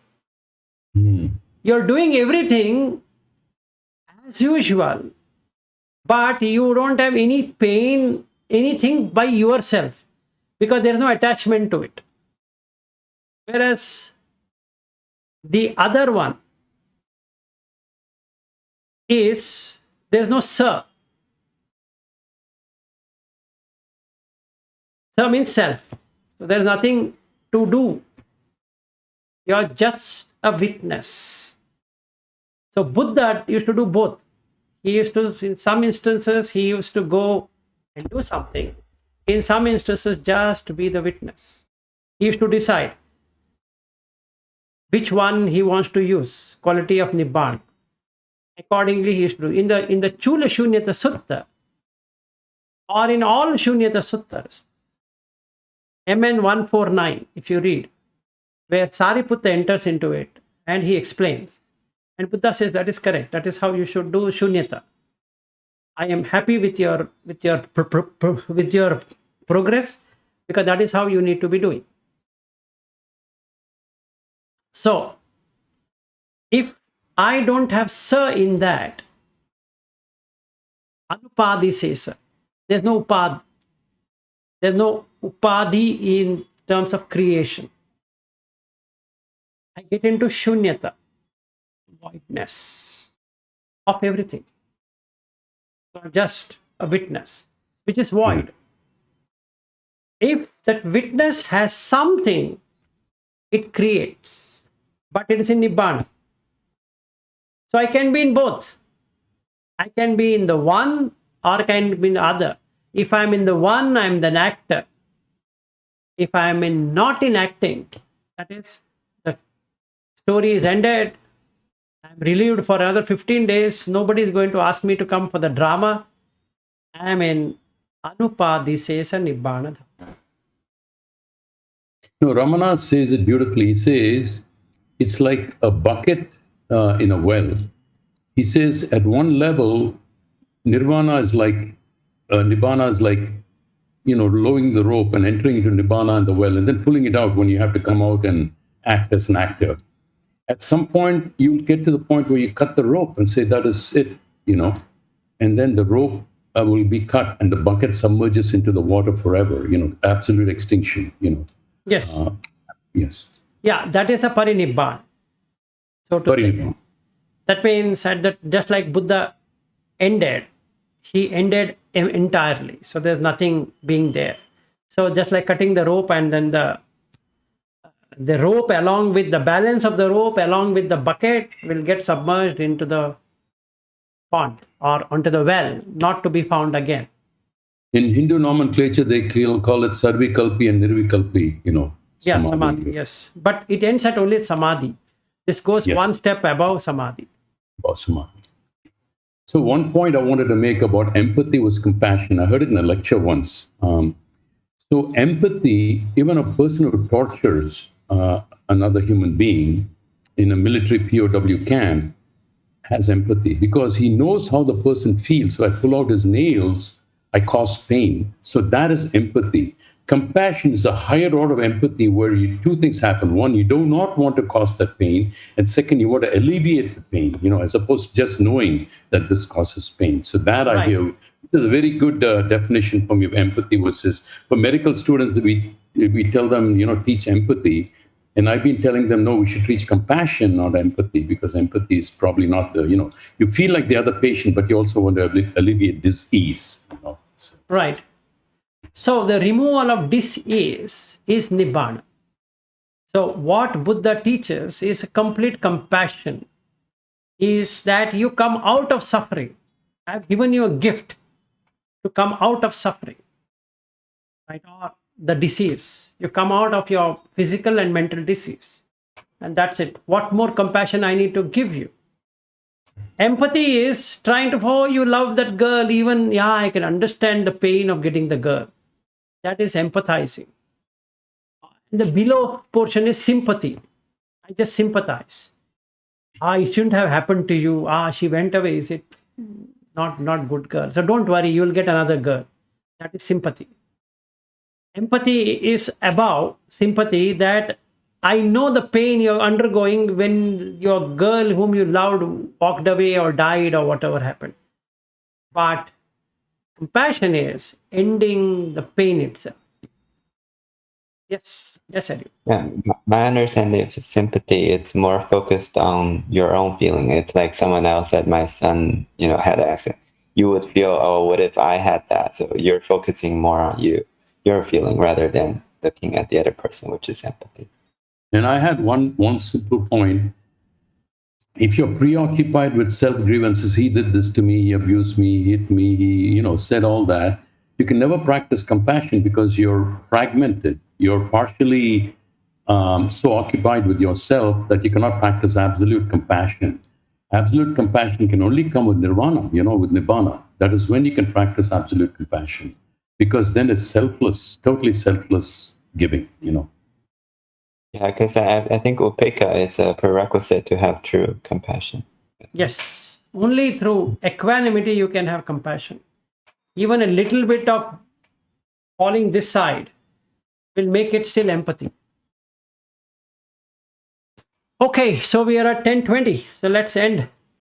You're doing everything as usual, but you don't have any pain, anything by yourself, because there's no attachment to it. Whereas the other one is, there's no Sa. Sa means self. So there's nothing to do. You're just a witness. So Buddha used to do both. He used to, in some instances, he used to go and do something. In some instances, just to be the witness. He used to decide which one he wants to use, quality of Nibbana. Accordingly, he used to do. In the Chula Shunyata Sutta, or in all Shunyata Suttas, MN 149, if you read, where Sariputta enters into it and he explains. And Buddha says that is correct. That is how you should do Shunyata. I am happy with your progress, because that is how you need to be doing. So, if I don't have Sa in that, Anupadi Sesa, there's no Upad. There's no upadhi in terms of creation. I get into shunyata, voidness of everything. So I'm just a witness, which is void. If that witness has something, it creates, but it is in Nibbana. So I can be in both. I can be in the one or I can be in the other. If I'm in the one, I'm the actor. If I'm in not in acting, that is, the story is ended, I'm relieved for another 15 days, nobody is going to ask me to come for the drama. I'm in anupadisesa nibbana. No, Ramana says it beautifully. He says it's like a bucket in a well. He says at one level, nirvana is like, nibbana is like, lowering the rope and entering into nibbana and the well, and then pulling it out when you have to come out and act as an actor. At some point, you'll get to the point where you cut the rope and say, that is it. And then the rope will be cut and the bucket submerges into the water forever, absolute extinction. Yes. Yes. Yeah, that is a parinibbana. So to say. That means that just like Buddha ended, he ended entirely. So there's nothing being there. So just like cutting the rope, and then the rope along with the balance of the rope along with the bucket will get submerged into the pond or onto the well, not to be found again. In Hindu nomenclature, they call it sarvikalpi and nirvikalpi, Yeah, samadhi, yes. But it ends at only samadhi. This goes one step above samadhi. About samadhi. So one point I wanted to make about empathy was compassion. I heard it in a lecture once. So empathy, even a person who tortures another human being in a military POW camp has empathy because he knows how the person feels. So I pull out his nails, I cause pain. So that is empathy. Compassion is a higher order of empathy where two things happen. One, you do not want to cause that pain. And second, you want to alleviate the pain, as opposed to just knowing that this causes pain. So that I hear is a very good definition from your empathy versus for medical students that we tell them, teach empathy. And I've been telling them, no, we should teach compassion, not empathy, because empathy is probably not you feel like the other patient, but you also want to alleviate disease. So. Right. So the removal of dis-ease is Nibbana. So what Buddha teaches is a complete compassion, is that you come out of suffering. I've given you a gift to come out of suffering, right? Or the disease. You come out of your physical and mental disease. And that's it. What more compassion I need to give you? Empathy is trying to, you love that girl, even, I can understand the pain of getting the girl. That is empathizing. And the below portion is sympathy. I just sympathize. It shouldn't have happened to you. She went away. Is it not good girl? So don't worry, you'll get another girl. That is sympathy. Empathy is above sympathy, that I know the pain you're undergoing when your girl whom you loved walked away or died or whatever happened. But compassion is ending the pain itself. Yes, Eddie. Yeah, my understanding of sympathy, it's more focused on your own feeling. It's like someone else said, my son, had an accident. You would feel, oh, what if I had that? So you're focusing more on your feeling rather than looking at the other person, which is empathy. And I had one simple point. If you're preoccupied with self-grievances, he did this to me, he abused me, he hit me, he, said all that, you can never practice compassion because you're fragmented. You're partially so occupied with yourself that you cannot practice absolute compassion. Absolute compassion can only come with nirvana, with nibbana. That is when you can practice absolute compassion, because then it's selfless, totally selfless giving, Yeah, because I think upekkha is a prerequisite to have true compassion. Yes, only through equanimity you can have compassion. Even a little bit of falling this side will make it still empathy. Okay, so we are at 10:20. So let's end